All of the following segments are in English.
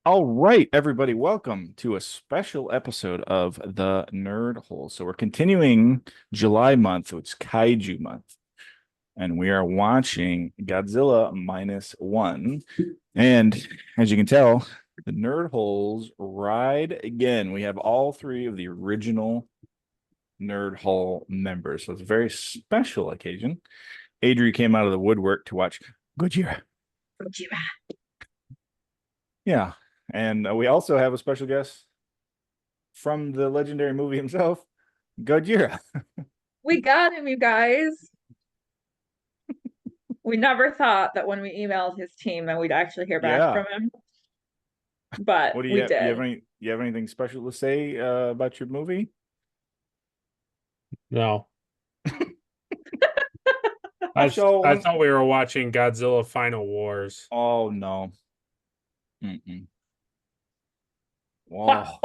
All right, everybody, welcome to a special episode of the Nerd Hole. So we're continuing July month, it's Kaiju month, and we are watching Godzilla -1. And as you can tell, the Nerd Holes ride again. We have all three of the original Nerd Hole members, so it's a very special occasion. Adri came out of the woodwork to watch Gojira. Yeah. And we also have a special guest from the legendary movie himself, Godzilla. We got him, you guys. We never thought that when we emailed his team that we'd actually hear back Yeah. from him, but What do we you have? did. You have anything special to say about your movie? No. I thought we were watching Godzilla Final Wars. Oh no. Wow.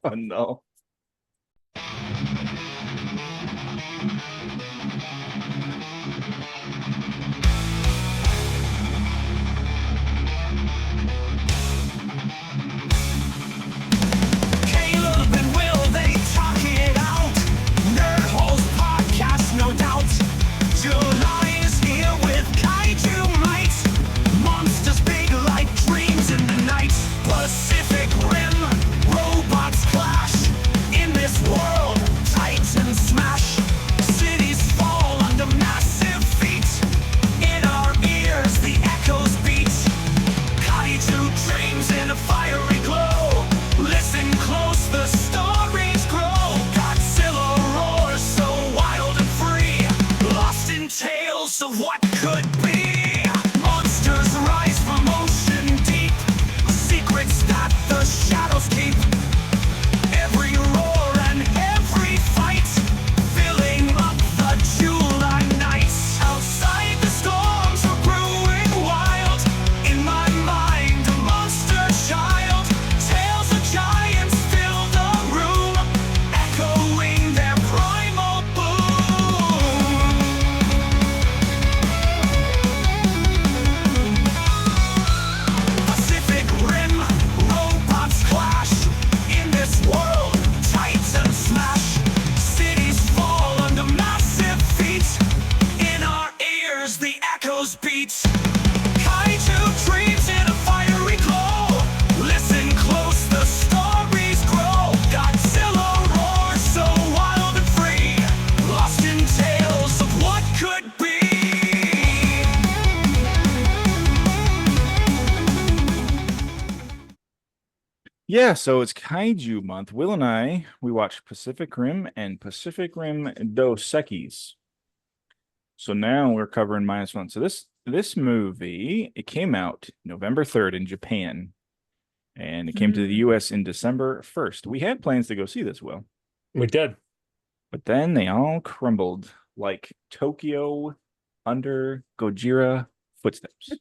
Oh no. Caleb and Will, they talk it out. Nerd Holes podcast, no doubt. July is here with Kaiju might. Monsters big like dreams in the night. Pacific Rim, robots clash. In this world, titans smash. Cities fall under massive feet. In our ears, the echoes beat. Kaiju dreams in a fiery glow. Listen close, the stories grow. Godzilla roars so wild and free. Lost in tales of what could be. Monsters rise from ocean deep. Secrets that the shadows keep. Every roar and every fight, filling up the July nights. Outside the storms are brewing wild. In my mind, a monster child. Tales of giants fill the room, echoing their primal boom. Pacific Rim, robots clash. In this world, titans smash. Cities fall under massive feet. In our ears, the echoes beat. Kaiju dreams in a fiery glow. Listen close, the stories grow. Godzilla roars so wild and free. Lost in tales of what could be. Yeah, so it's Kaiju month. Will and we watched Pacific Rim and Pacific Rim Dos Equis. So now we're covering -1. So this movie, it came out November 3rd in Japan, and it came to the US in December 1st. We had plans to go see this, Will, We did. but then they all crumbled like Tokyo under Gojira footsteps.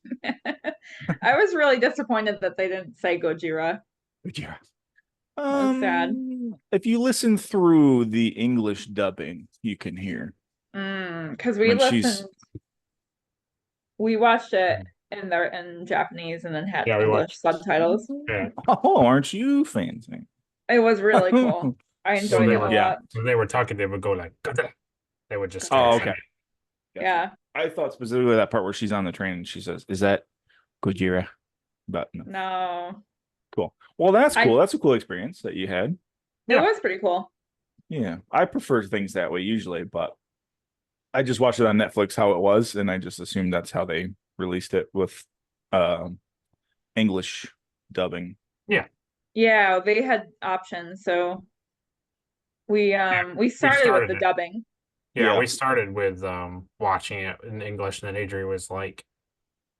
I was really disappointed that they didn't say Gojira. Gojira. was sad. If you listen through the English dubbing, you can hear. Because we When she's- listened, we watched it in Japanese and then had Yeah, we English watched- subtitles. Yeah. Oh, aren't you fancy? It was really cool. I So enjoyed they it were, a yeah. lot. when they were talking, they would go like, "Godzilla." They would just Oh, start okay. Yeah. I thought specifically that part where she's on the train and she says, "Is that Gojira?" But no. No, Cool. Well, that's I- cool. That's a cool experience that you had. it Yeah. was pretty cool. Yeah, I prefer things that way usually, but I just watched it on Netflix how it was, and I just assumed that's how they released it with English dubbing. Yeah, they had options, so we started with started the it. dubbing. Yeah, Yeah. we started with watching it in English, and then Adri was like,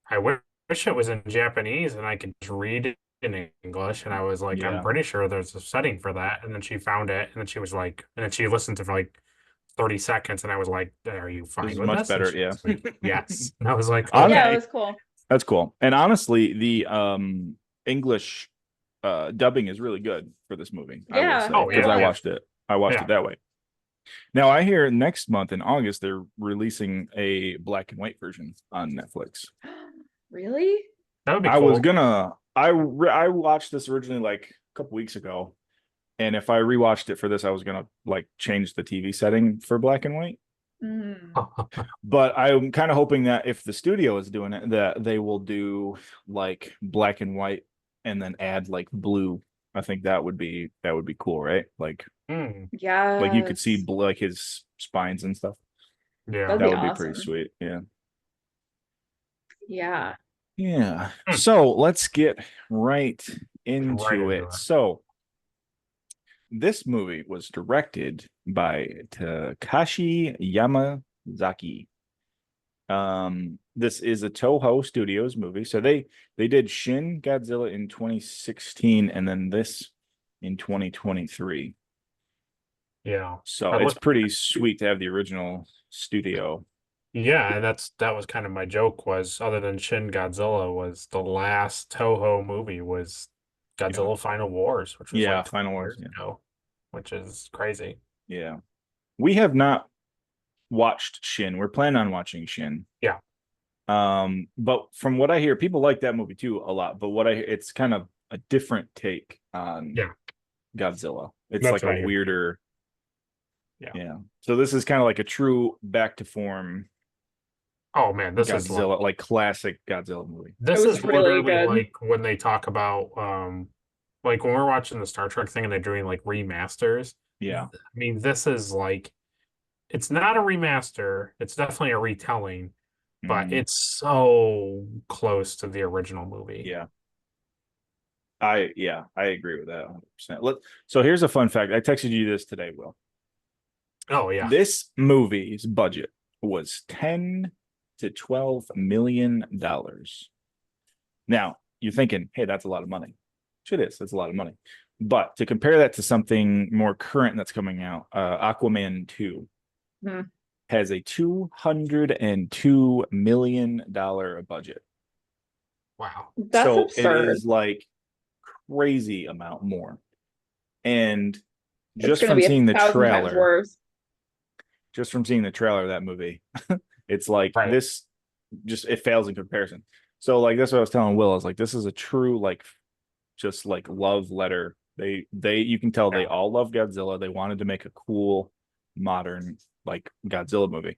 "I wish it was in Japanese and I could read it in English." And I was like, Yeah. "I'm pretty sure there's a setting for that." And then she found it, and then she was like, and then she listened to for like 30 seconds, and I was like, "Are you fine This is with much this?" better, And she yeah. was like, yes. And I was like, Okay. Yeah, it was cool. That's cool. And honestly, the English dubbing is really good for this movie. Yeah. Because yeah. I watched it. I watched Yeah. it that way. Now I hear next month in August they're releasing a black and white version on Netflix. Really? That would be I was cool. gonna. I watched this originally like a couple weeks ago, and if I rewatched it for this, I was gonna like change the TV setting for black and white. Mm. But I'm kind of hoping that if the studio is doing it, that they will do like black and white and then add like blue. I think that would be cool, right? Mm, Like you could see Yes. like his spines and stuff. yeah. That'd That be would be pretty awesome. sweet. Yeah. Yeah. Yeah. Hmm. So let's get right Right into into it. it. So this movie was directed by Takashi Yamazaki. This is a Toho Studios movie. So they did Shin Godzilla in 2016 and then this in 2023. Yeah. So I it's looked. pretty sweet to have the original studio. Yeah, and that was kind of my joke was other than Shin Godzilla was the last Toho movie was Yeah. Godzilla Final Wars, which was Yeah, like 20 Final Wars. years Yeah. ago, which is crazy. Yeah. We have not watched Shin. We're planning on watching Shin. Yeah. But from what I hear, people like that movie too a lot. But what I hear, it's kind of a different take on Yeah. Godzilla. It's That's like what I a hear. weirder, Yeah. yeah. So this is kind of like a true back to form Oh man, Godzilla, like classic Godzilla movie. this It was is really literally good. like when they talk about like when we're watching the Star Trek thing and they're doing like remasters. Yeah. I mean, this is like it's not a remaster, it's definitely a retelling, but Mhm. it's so close to the original movie. Yeah. I agree with that 100%. So here's a fun fact. I texted you this today, Will. Oh yeah. This movie's budget was 10 to 12 million dollars. Now, you're thinking, hey, that's a lot of money. It is. That's a lot of money. But to compare that to something more current that's coming out, Aquaman 2 Hmm. has a $202 million budget. Wow. That's So it absurd. is like crazy amount more. And It's just gonna from be seeing the 1,000 times trailer, worse. just from seeing the trailer of that movie, it's like Right. this just it fails in comparison. So like that's what I was telling Will. I was like, this is a true like just like love letter. They you can tell they Yeah. all love Godzilla. They wanted to make a cool modern like Godzilla movie.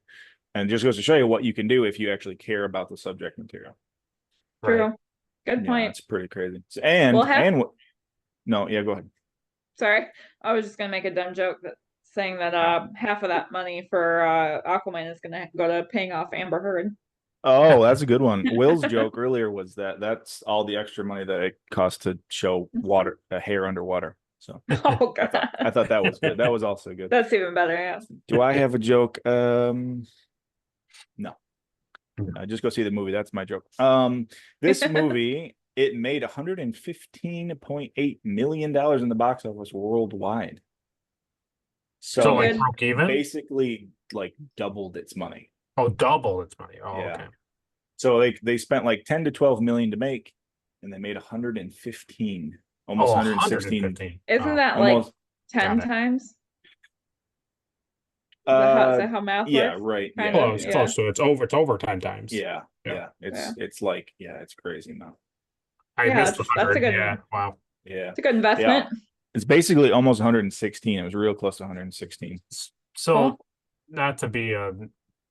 And it just goes to show you what you can do if you actually care about the subject material. Right. True. Good Yeah, point. it's pretty crazy. And Well, have- and what no, yeah, go ahead. Sorry, I was just gonna make a dumb joke that saying that half of that money for Aquaman is gonna go to paying off Amber Heard. Oh, that's a good one. Will's joke earlier was that that's all the extra money that it costs to show water, a hair underwater. So Oh I god, thought that was good. That was also good. that's even better. Yeah. Do I have a joke? No. Just go see the movie. That's my joke. This movie it made $115.8 million in the box office worldwide. So So like Good. broke even? basically like doubled its money. Oh, double its money. Oh, Yeah. okay. So they spent like 10 to 12 million to make, and they made 115, almost Oh, 116. 115. Isn't Oh, that Almost. like 10 Got it. times? Is that how math Yeah, works? right. Kind Yeah, of, close, yeah. close. So it's overtime times. Yeah, Yeah. yeah. Yeah. It's like it's crazy now. I Yeah, missed the that's a 100. good Yeah. Wow. Yeah, It's a good investment. it's basically almost 116. It was real close to 116. So, Cool. not to be a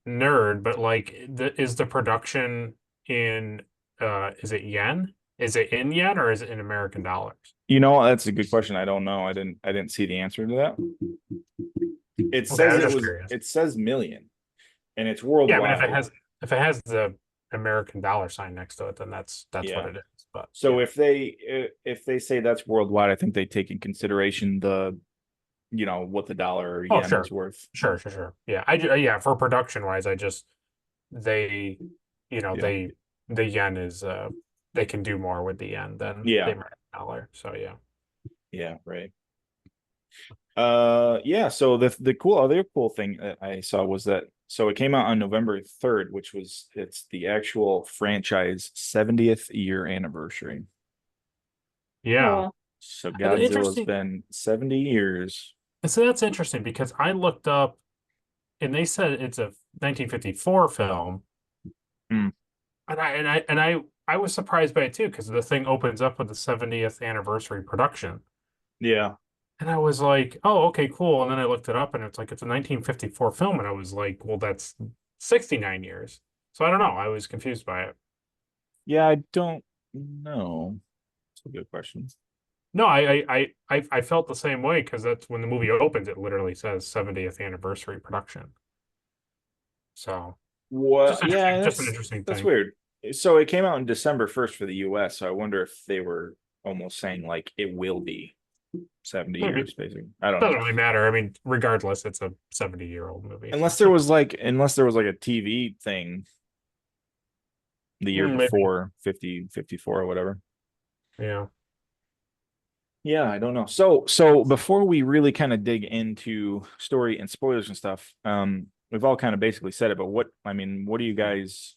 nerd, but like, is the production in is it yen? Is it in yen or is it in American dollars? You know, that's a good question. I don't know. I didn't see the answer to that. It Okay, I says was it just was. curious. It says million, and it's Yeah, worldwide. I mean, if it has the American dollar sign next to it, then that's Yeah. what it is. But So yeah. if they say that's worldwide, I think they take in consideration what the dollar or yen sure. is worth. Sure. Yeah, yeah, for production wise, they, Yeah. the yen is they can do more with the yen than the Yeah. American dollar. So yeah. Yeah, right. Yeah, so the other cool thing that I saw was that it came out on November 3rd, which it's the actual franchise 70th year anniversary. Yeah. Cool. So And Godzilla's interesting- been 70 years. And so that's interesting because I looked up and they said it's a 1954 film. Hmm. And I was surprised by it too, because the thing opens up with the 70th anniversary production. Yeah. And I was like, oh, okay, cool. And then I looked it up and it's like it's a 1954 film. And I was like, well, that's 69 years. So I don't know. I was confused by it. Yeah, I don't know. That's a good question. No, I felt the same way because that's when the movie opens, it literally says 70th anniversary production. So What? Yeah, just an interesting that's thing. weird. So it came out in December 1st for the US. So I wonder if they were almost saying like it will be 70 Maybe. years, basically. I don't Doesn't know. really matter. I mean, regardless, it's a 70-year-old movie. Unless there was like a TV thing the year Maybe. before 54 or whatever. Yeah. Yeah, I don't know. So before we really kind of dig into story and spoilers and stuff, we've all kind of basically said it, but what do you guys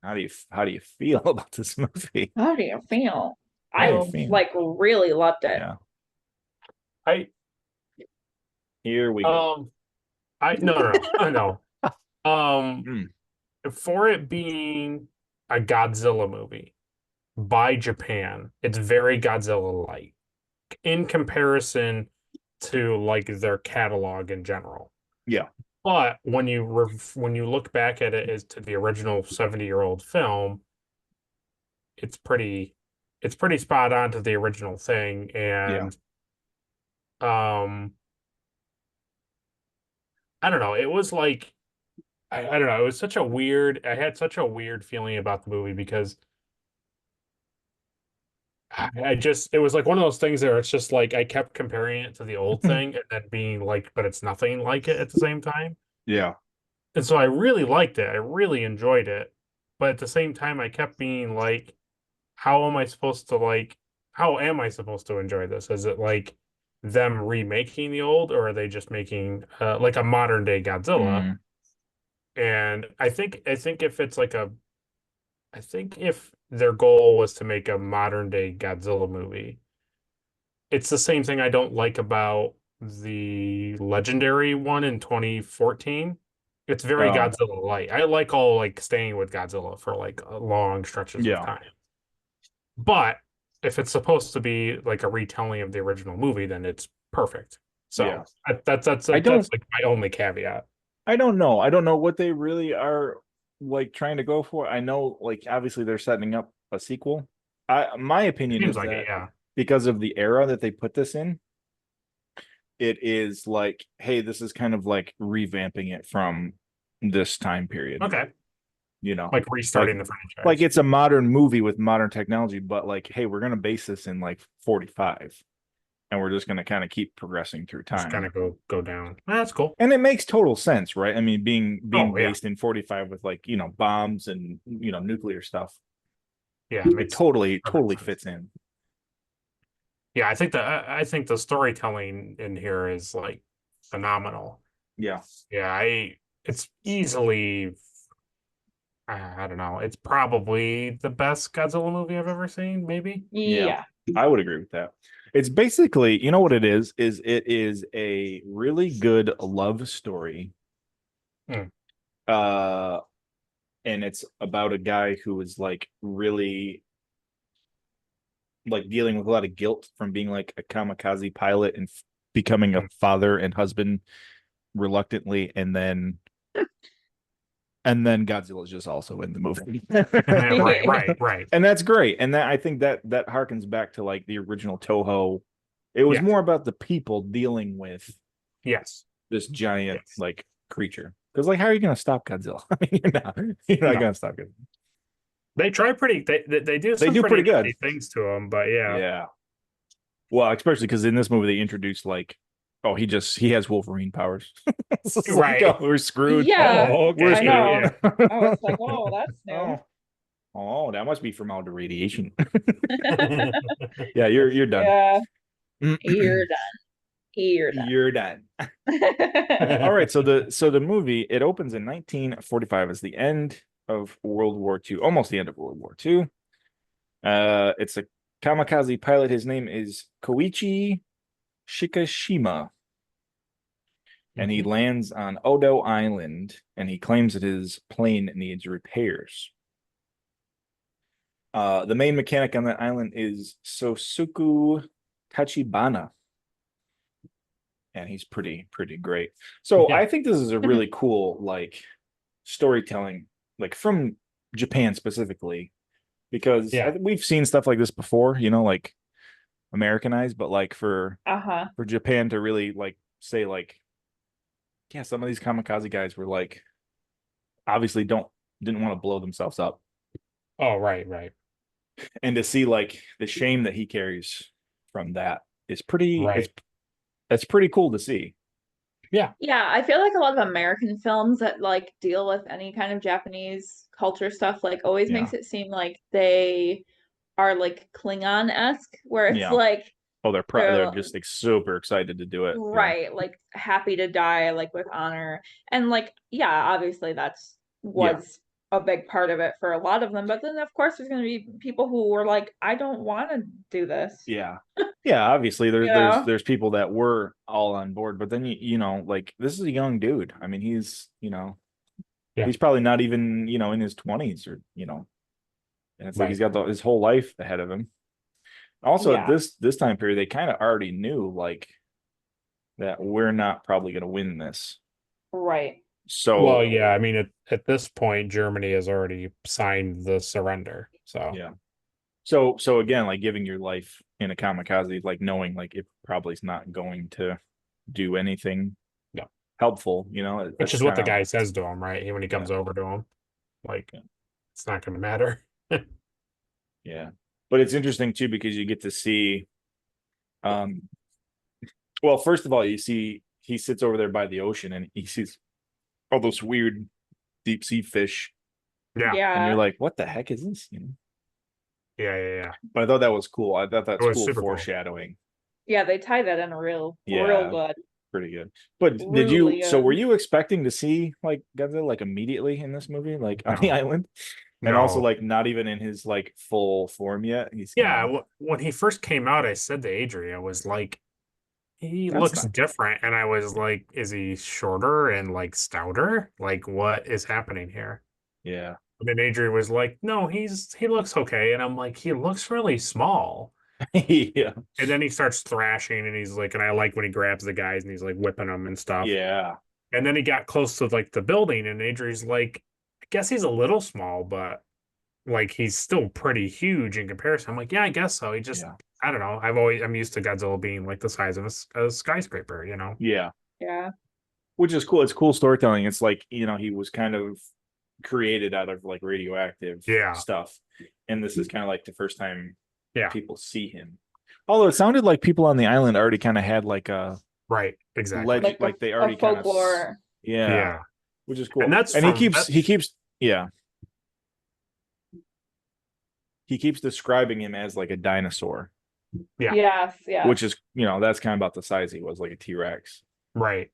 how do you feel about this movie? How do you feel? How do you I feel? like really loved it. Yeah. I Here we go. no. Mm. For it being a Godzilla movie by Japan, it's very Godzilla-like in comparison to like their catalog in general. Yeah. But when you look back at it as to the original 70-year-old film, it's pretty spot on to the original thing. And I don't know, it was like I don't know, it was such a weird I had such a weird feeling about the movie because I just it was like one of those things where it's just like I kept comparing it to the old thing and then being like, but it's nothing like it at the same time. Yeah. And so I really liked it. I really enjoyed it. But at the same time, I kept being like, how am I supposed to enjoy this? Is it like them remaking the old, or are they just making like a modern day Godzilla? Mm. And I think if their goal was to make a modern day Godzilla movie, it's the same thing I don't like about the legendary one in 2014. It's very Oh, Godzilla light. I like all like staying with Godzilla for like long stretches of yeah. time. But if it's supposed to be like a retelling of the original movie, then it's perfect. Yeah. So that's I don't like my only caveat. I don't know. I don't know what they really are like trying to go for. I know like obviously they're setting up a sequel. My opinion Seems is like it, that yeah. because of the era that they put this in, it is like, hey, this is kind of like revamping it from this time period. Okay. You know, Like restarting the franchise. like it's a modern movie with modern technology, but like, hey, we're gonna base this in like 45, and we're just gonna kind of keep progressing through just kind time. of go down. That's cool. And it makes total sense, right? I mean, being Oh, yeah. based in 45 with like, bombs and nuclear stuff. Yeah, It totally sense. fits in. Yeah, I think the storytelling in here is like phenomenal. Yeah. Yeah, it's easily I don't know, it's probably the best Godzilla movie I've ever seen, maybe. Yeah. I would agree with that. It's basically, you know what it is it is a really good love story. Hmm. And it's about a guy who is like really like dealing with a lot of guilt from being like a kamikaze pilot and becoming a father and husband reluctantly, and then Godzilla is just also in the movie. Right. And that's great. And that I think that harkens back to like the original Toho. It was Yes. more about the people dealing with Yes. this giant like creature. Because like, how are you going to stop Godzilla? I mean, you're not going to stop it. They try they do They do pretty good nifty things to him, but yeah. Yeah. Well, especially because in this movie they introduced like, oh, he has Wolverine powers. It's Right. like, oh, we're screwed. Yeah. Oh, okay. We're I know. screwed. I was like, oh, that's new. Oh, that must be from all the radiation. Yeah, you're done. Yeah. You're done. You're done. You're done. All right, so the movie, it opens in 1945 as the end of World War II, almost the end of World War II. It's a kamikaze pilot. His name is Koichi Shikishima. And he lands on Odo Island, and he claims that his plane needs repairs. The main mechanic on that island is Sosuku Tachibana. And he's pretty great. So Yeah. I think this is a really cool like storytelling, like from Japan specifically, because Yeah. we've seen stuff like this before, you know, like Americanized, but like for Uh-huh. Japan to really like say like, yeah, some of these kamikaze guys were like obviously didn't want to blow themselves up, Oh, right. and to see like the shame that he carries from that is pretty. Right. It's pretty cool to see. Yeah, I feel like a lot of American films that like deal with any kind of Japanese culture stuff like always Yeah. makes it seem like they are like Klingon-esque, where it's Yeah. like Oh, they're they're just like super excited to do it. Yeah. right, like happy to die like with honor. And like, yeah, obviously that's was a big part of it for a lot of them. But then of course there's gonna be people who were like, I don't want to do this. Yeah. Yeah, obviously You know? there's people that were all on board, but then you know, like this is a young dude. I mean, he's, you know, Yeah. he's probably not even, you know, in his 20s or, you know, and it's like he's Right. got his whole life ahead of him. Also, at Yeah. this time period, they kind of already knew like that we're not probably going to win this. Right. So, Well, yeah, I mean, at this point, Germany has already signed the surrender. So, yeah. So again, like giving your life in a kamikaze, like knowing like it probably is not going to do anything No. helpful, you know, which that's is what the kinda- guy says to him, right? When he comes over to him, like, Yeah. it's not going to matter. Yeah. But it's interesting too because you get to see well, first of all, you see he sits over there by the ocean and he sees all those weird deep sea fish, Yeah. and Yeah. you're like, what the heck is this? You know? Yeah. But I thought that was cool. I thought that's It was cool super cool. foreshadowing. Yeah, they tie that in real Yeah. good. Pretty good. But did Really you so good. were you expecting to see like Godzilla like immediately in this movie, like on the No. island? And also No. like not even in his like full form yet. He's Yeah, when he first came out, I said to Adria, was like, he That's looks not- different. And I was like, is he shorter and like stouter? Like, what is happening here? yeah. And then Adria was like, no, he looks okay. And I'm like, he looks really small. Yeah. And then he starts thrashing and he's like, and I like when he grabs the guys and he's like whipping them and stuff. Yeah. And then he got close to like the building and Adria's like, I guess he's a little small, but like he's still pretty huge in comparison. I'm like, yeah, I guess so. He just, Yeah. I don't know. I'm used to Godzilla being like the size of a skyscraper, you know? Yeah. Yeah. Which is cool. It's cool storytelling. It's like, you know, he was kind of created out of like radioactive stuff. And this is kind of like the first time people see him. Although it sounded like people on the island already kind of had like a Right, exactly. legend, like they already kind of folklore. yeah, which is cool. And that's he keeps he keeps describing him as like a dinosaur. Yeah. Yes, yeah. Which is, you know, that's kind of about the size he was, like a T-Rex. Right.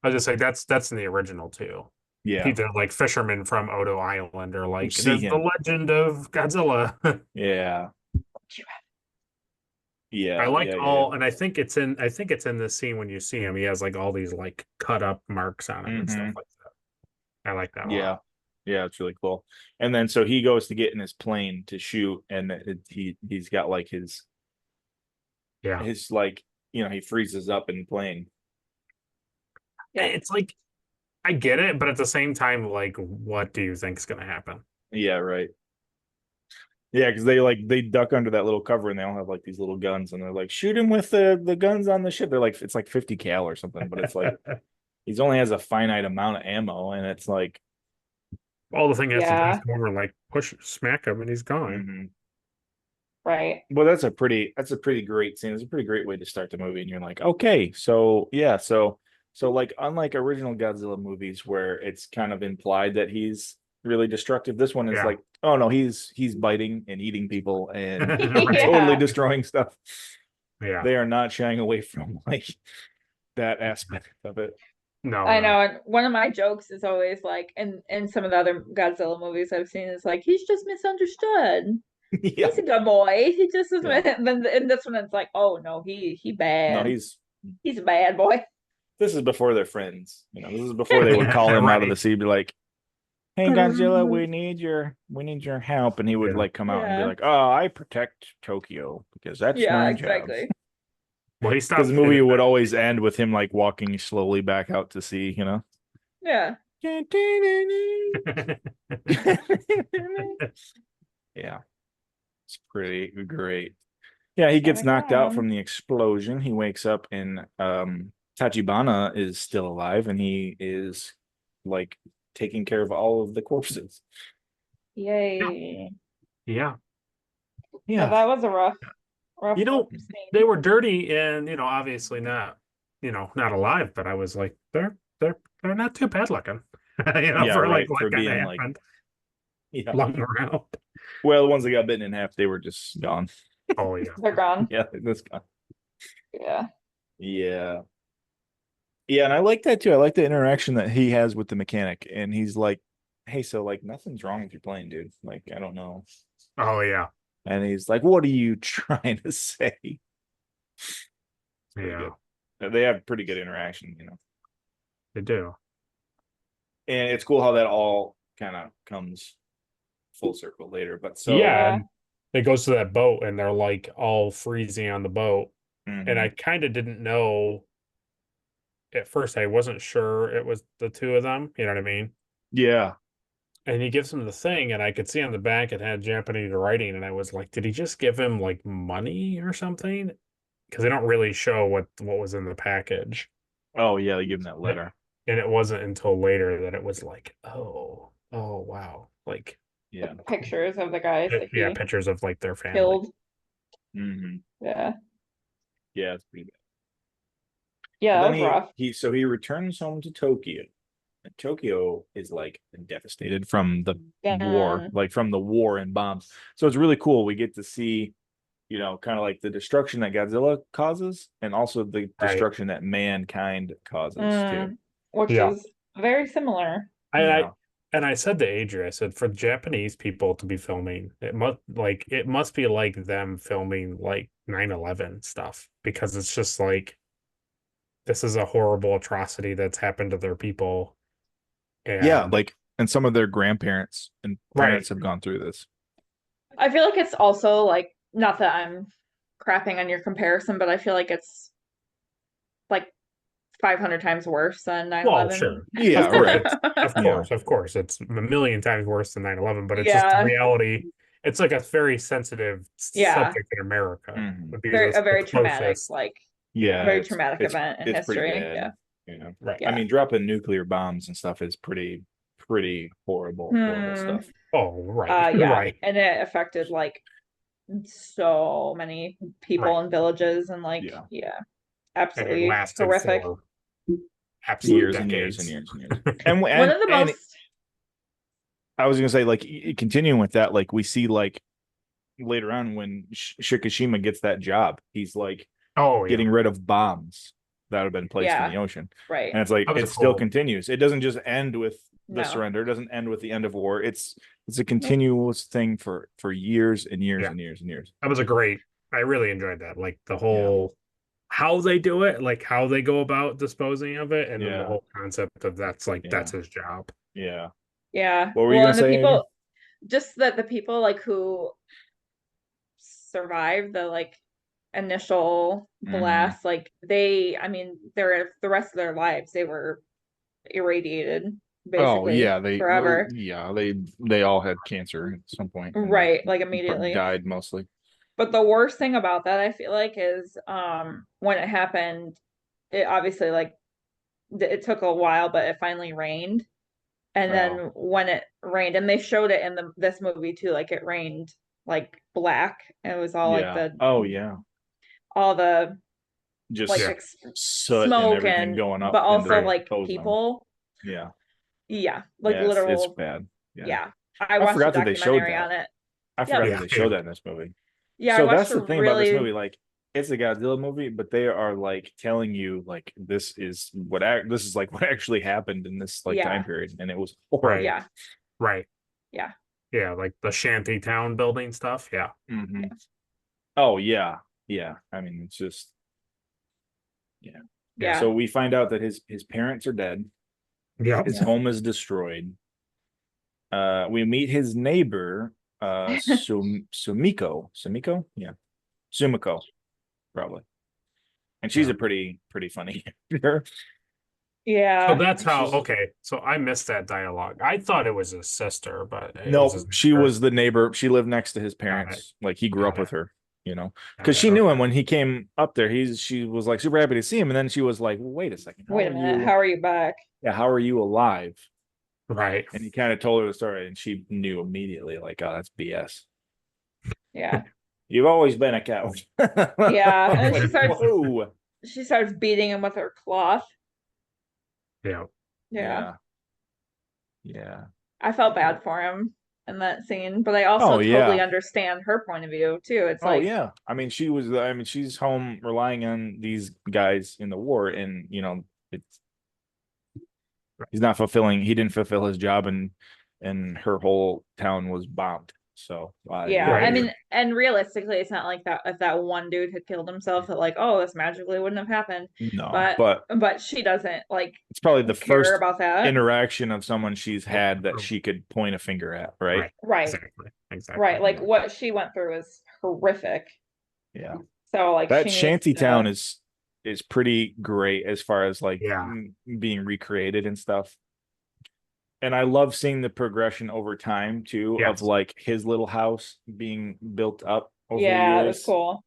I was just like, that's in the original too. Yeah. Either like fishermen from Odo Island or like See the legend of Godzilla. Yeah. Yeah. I like yeah. and I think it's in this scene when you see him, he has like all these like cut up marks on him and stuff like that. I like that a lot. Yeah, it's really cool. And then so he goes to get in his plane to shoot, and he's got like his like, you know, he freezes up in the plane. Yeah. It's like, I get it, but at the same time, like, what do you think is going to happen? Yeah, right. Yeah, because they duck under that little cover and they all have like these little guns and they're like, shoot him with the guns on the ship. They're like, it's like 50 cal or something, but it's like he's only has a finite amount of ammo, and it's like all the thing has to do is come over and like smack him and he's gone. Right. Well, that's a pretty great scene. It's a pretty great way to start the movie, and you're like, okay, so yeah, so like unlike original Godzilla movies where it's kind of implied that he's really destructive, this one is like, oh no, he's biting and eating people and totally destroying stuff. Yeah, they are not shying away from like that aspect of it. No, I know. And one of my jokes is always like, in some of the other Godzilla movies I've seen, is like, he's just misunderstood. He's a good boy. He just is. Then in this one, it's like, oh no, he bad. No, he's a bad boy. This is before they're friends. You know, this is before they would call him out of the sea, be like, hey Godzilla, we need your help. And he would Yeah. like come out and be Yeah. like, oh, I protect Tokyo because that's Yeah, my exactly. job. Well, he Because stopped the movie would always end with him like walking slowly back out to sea, you know? Yeah. Yeah, it's pretty great. Yeah, he gets Coming knocked out around. from the explosion. He wakes up and Tachibana is still alive and he is like taking care of all of the corpses. Yay. Yeah. Yeah, that was a rough You know, scene. they were dirty and, obviously not, not alive, but I was like, they're not too bad looking. Yeah, for right, like for what kind of being like happened yeah. long around. Well, the ones that got bitten in half, they were just gone. Oh yeah. They're gone. Yeah, this gone. Yeah. Yeah. Yeah, and I like that too. I like the interaction that he has with the mechanic, and he's like, "Hey, so like nothing's wrong with your plane, dude. Like, I don't know." Oh yeah. And he's like, "What are you trying to say?" Pretty Yeah. good. They have pretty good interaction, you know. They do. And it's cool how that all kind of comes full circle later. But so yeah, and it goes to that boat, and they're like all freezing on the boat, and I kind of didn't know at first. I wasn't sure it was the two of them. You know what I mean? yeah, And he gives him the thing, and I could see on the back it had Japanese writing, and I was like, did he just give him like money or something? Because they don't really show what was in the package. oh yeah, they give him that letter. And it wasn't until later that it was like, oh wow, like Yeah, Pictures of the guys that he pictures of like their family. killed. mm-hmm. Yeah. Yeah, it's pretty bad. Yeah, that Then was rough. he returns home to Tokyo. And Tokyo is like devastated from the war, Yeah. like from the war and bombs. So it's really cool. We get to see, kind of like the destruction that Godzilla causes, and also the destruction that mankind causes too. Which Yeah. is very similar. Yeah. I said to Adria, I said for Japanese people to be filming, it must be like them filming like 9/11 stuff, because it's just like this is a horrible atrocity that's happened to their people. And Yeah, and some of their grandparents and parents Right. have gone through this. I feel like it's also like, not that I'm crapping on your comparison, but I feel like it's like 500 times worse than 9/11. Well, sure. Yeah, Of course, right. of course, it's a million times worse than 9/11, but it's Yeah. just the reality. It's like a very sensitive Yeah. subject in America. Mhm. Would be a very the traumatic, closest. like Yeah, very traumatic event in it's pretty history. bad, Yeah. Right. I mean, dropping nuclear bombs and stuff is pretty horrible stuff. Oh, right. Yeah. Right. And it affected like so many people Right. in villages, and like Yeah. yeah, And it absolutely lasted horrific. for absolute Years and decades. years and years and years. And One of the and most I was gonna say, like, continuing with that, like we see like later on when Shikishima gets that job, he's like Oh, yeah. getting rid of bombs that have been placed in the ocean. right. And it's like That was it still cool. continues. It doesn't just end with the No. surrender. It doesn't end with the end of war. It's a continuous thing for years and years Yeah. and years and years. That was I really enjoyed that. Like the whole how they do it, like how they go about disposing of it, and then the whole concept of that's his job. Yeah. Yeah. What were you gonna and the say, people, Amy? just that the people like who survived the like initial blast, like I mean, the rest of their lives they were irradiated basically forever. They all had cancer at some point. Right, like immediately. Died mostly. But the worst thing about that, I feel like, is when it happened, it obviously like it took a while, but it finally rained. And then when it rained, and they showed it in this movie too, like it rained like black, and it was all like all the just like soot smoke and everything going up, but also like ozone. people. Yeah, like literal. It's bad. Yeah. I watched forgot a that they showed documentary that. on it. I forgot that they showed that in this movie. Yeah, so that's the thing about this movie. Like, it's a Godzilla movie, but they are like telling you like this is like what actually happened in this like time period, and it was horrible. Yeah. Right. Yeah. Yeah, like the shanty town building stuff. Yeah. Mm-hmm. Oh yeah. I mean, it's just yeah. So we find out that his parents are dead. Yeah. His home is destroyed. we meet his neighbor, Sumiko, yeah, Sumiko, probably, and she's Yeah. a pretty funny character. Yeah. So that's how. She's- Okay, so I missed that dialogue. I thought it was his sister, but it No, was his she neighbor. was the neighbor. She lived next to his Got it. parents. Like he grew Got up with it. her, Got because it. she knew him Okay. when he came up there. She was like super happy to see him, and then she was like, well, "Wait a second, Wait a minute. How are you back? yeah, how are you alive?" Right. And he kind of told her the story, and she knew immediately, like, "Oh, that's BS. Yeah. You've always been a coward." Yeah. And Like, she starts whoa. she starts beating him with her cloth. Yeah. Yeah. Yeah. I felt bad for him in that scene, but I also Oh, totally yeah. understand her point of view too. It's Oh like, yeah. I mean, she's home relying on these guys in the war, and it's he didn't fulfill his job, and her whole town was bombed. So yeah. Right. I mean, and realistically, it's not like that if that one dude had killed himself that like, oh, this magically wouldn't have happened. no, but But she doesn't like it's probably the care first about that. interaction of someone she's had that she could point a finger at, right? Right. Exactly. Right. Like Yeah. what she went through is horrific. Yeah. So like That she shanty needs to, town is pretty great as far as like Yeah. being recreated and stuff. And I love seeing the progression over time too of Yes. like his little house being built up over yeah, the it was years. cool.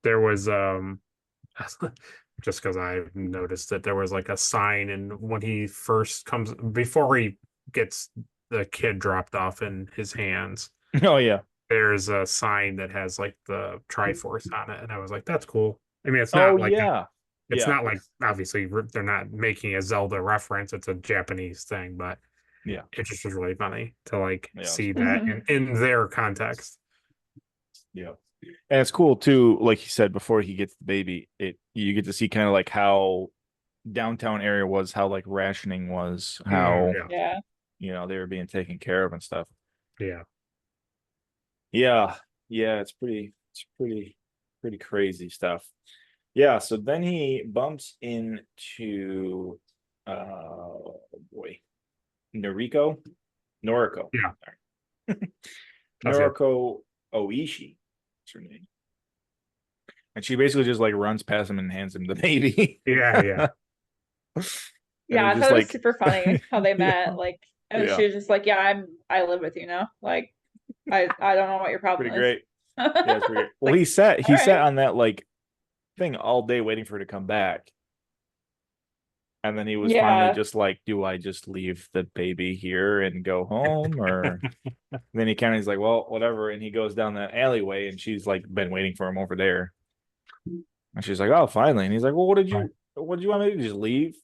There was just because I noticed that there was like a sign, and when he first comes before he gets the kid dropped off in his hands, Oh yeah. there's a sign that has like the Triforce on it, and I was like, that's cool. I mean, it's not Oh like yeah. it's Yeah. not like obviously they're not making a Zelda reference. It's a Japanese thing, but Yeah. it just was really funny to like Yeah, see it's cool. that in their context. Yeah. And it's cool too, like you said, before he gets the baby, you get to see kind of like how downtown area was, how like rationing was, how Yeah. Yeah. they were being taken care of and stuff. Yeah. Yeah. Yeah, it's pretty crazy stuff. Yeah, so then he bumps into boy, Noriko. Yeah. That's it. Noriko Oishi. That's her name. And she basically just like runs past him and hands him the baby. Yeah. Yeah, I just thought it was like super funny how they Yeah. met. Like, and Yeah. she was just like, "Yeah, I live with you now. Like, I don't know what your problem pretty is." great. Yeah, it's pretty great. Well, Like, he sat all right. on that like thing all day waiting for her to come back. And then he was finally Yeah. just like, do I just leave the baby here and go home? Or then he kind of is like, well, whatever. And he goes down that alleyway and she's like been waiting for him over there. And she's like, oh, finally. And he's like, well, what did you want me to just leave?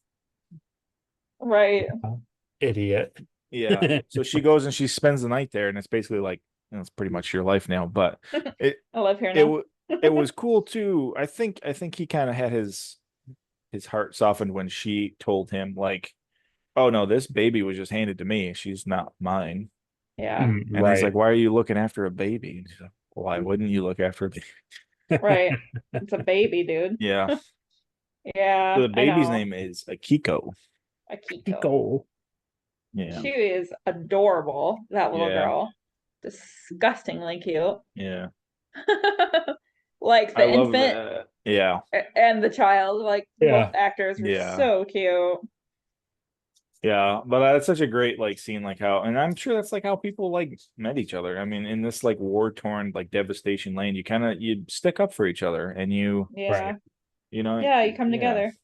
Right. Idiot. Yeah. So she goes and she spends the night there, and it's basically like, it's pretty much your life now. But I live here now. it was cool too. I think he kind of had his heart softened when she told him like, oh no, this baby was just handed to me. She's not mine. Yeah. And he's like, why are you looking after a baby? And she's like, why wouldn't you look after a baby? Right. It's a baby, dude. Yeah. Yeah. So the baby's I know. name is Akiko. Akiko. Yeah. She is adorable, that little Yeah. girl. Disgustingly cute. Yeah. Like the I love infant that. Yeah. and the child, like Yeah. both actors were Yeah. so cute. Yeah, but that's such a great like scene, like how, and I'm sure that's like how people like met each other. I mean, in this like war torn like devastation land, you stick up for each other, and you Yeah. yeah, You come together.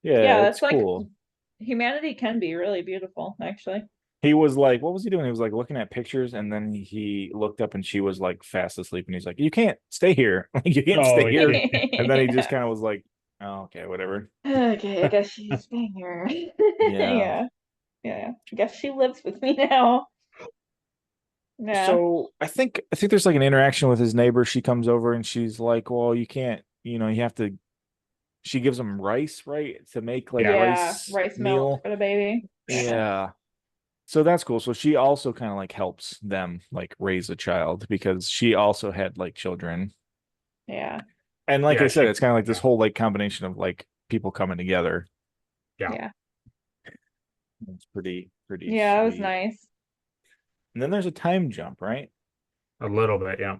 Yeah, Yeah, it's that's like cool. humanity can be really beautiful, actually. He was like, what was he doing? He was like looking at pictures, and then he looked up, and she was like fast asleep, and he's like, "You can't stay here. Like you can't stay here." And then he just kind of was like, "Oh, okay, whatever." Okay, I guess she's staying here. Yeah. Yeah. I guess she lives with me now. Yeah. So I think there's like an interaction with his neighbor. She comes over and she's like, "Well, you can't. You have to." She gives him rice, right, to make like rice milk meal. for the baby. Yeah. So that's cool. So she also kind of like helps them like raise a child because she also had like children. Yeah. And like Yeah, I said, she- it's kind of like this whole like combination of like people coming together. Yeah. Yeah. It's pretty pretty Yeah, it was sweet. nice. And then there's a time jump, right? A little bit, yeah.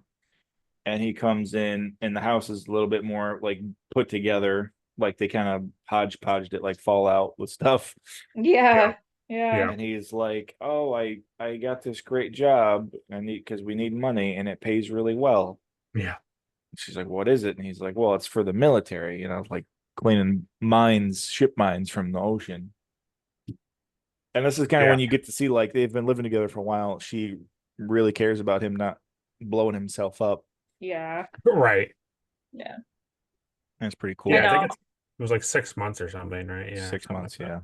And he comes in, and the house is a little bit more like put together, like they kind of hodgepodged it, like Fallout with stuff. Yeah. Yeah. And he's like, "Oh, I got this great job, and because we need money, and it pays really well." Yeah. She's like, "What is it?" And he's like, "Well, it's for the military, like cleaning mines, ship mines from the ocean." And this is kind of Yeah. when you get to see like they've been living together for a while. She really cares about him not blowing himself up. Yeah. Right. Yeah. That's pretty cool. Yeah, I think know. it was like 6 months or something, right? Yeah. 6 months, like that.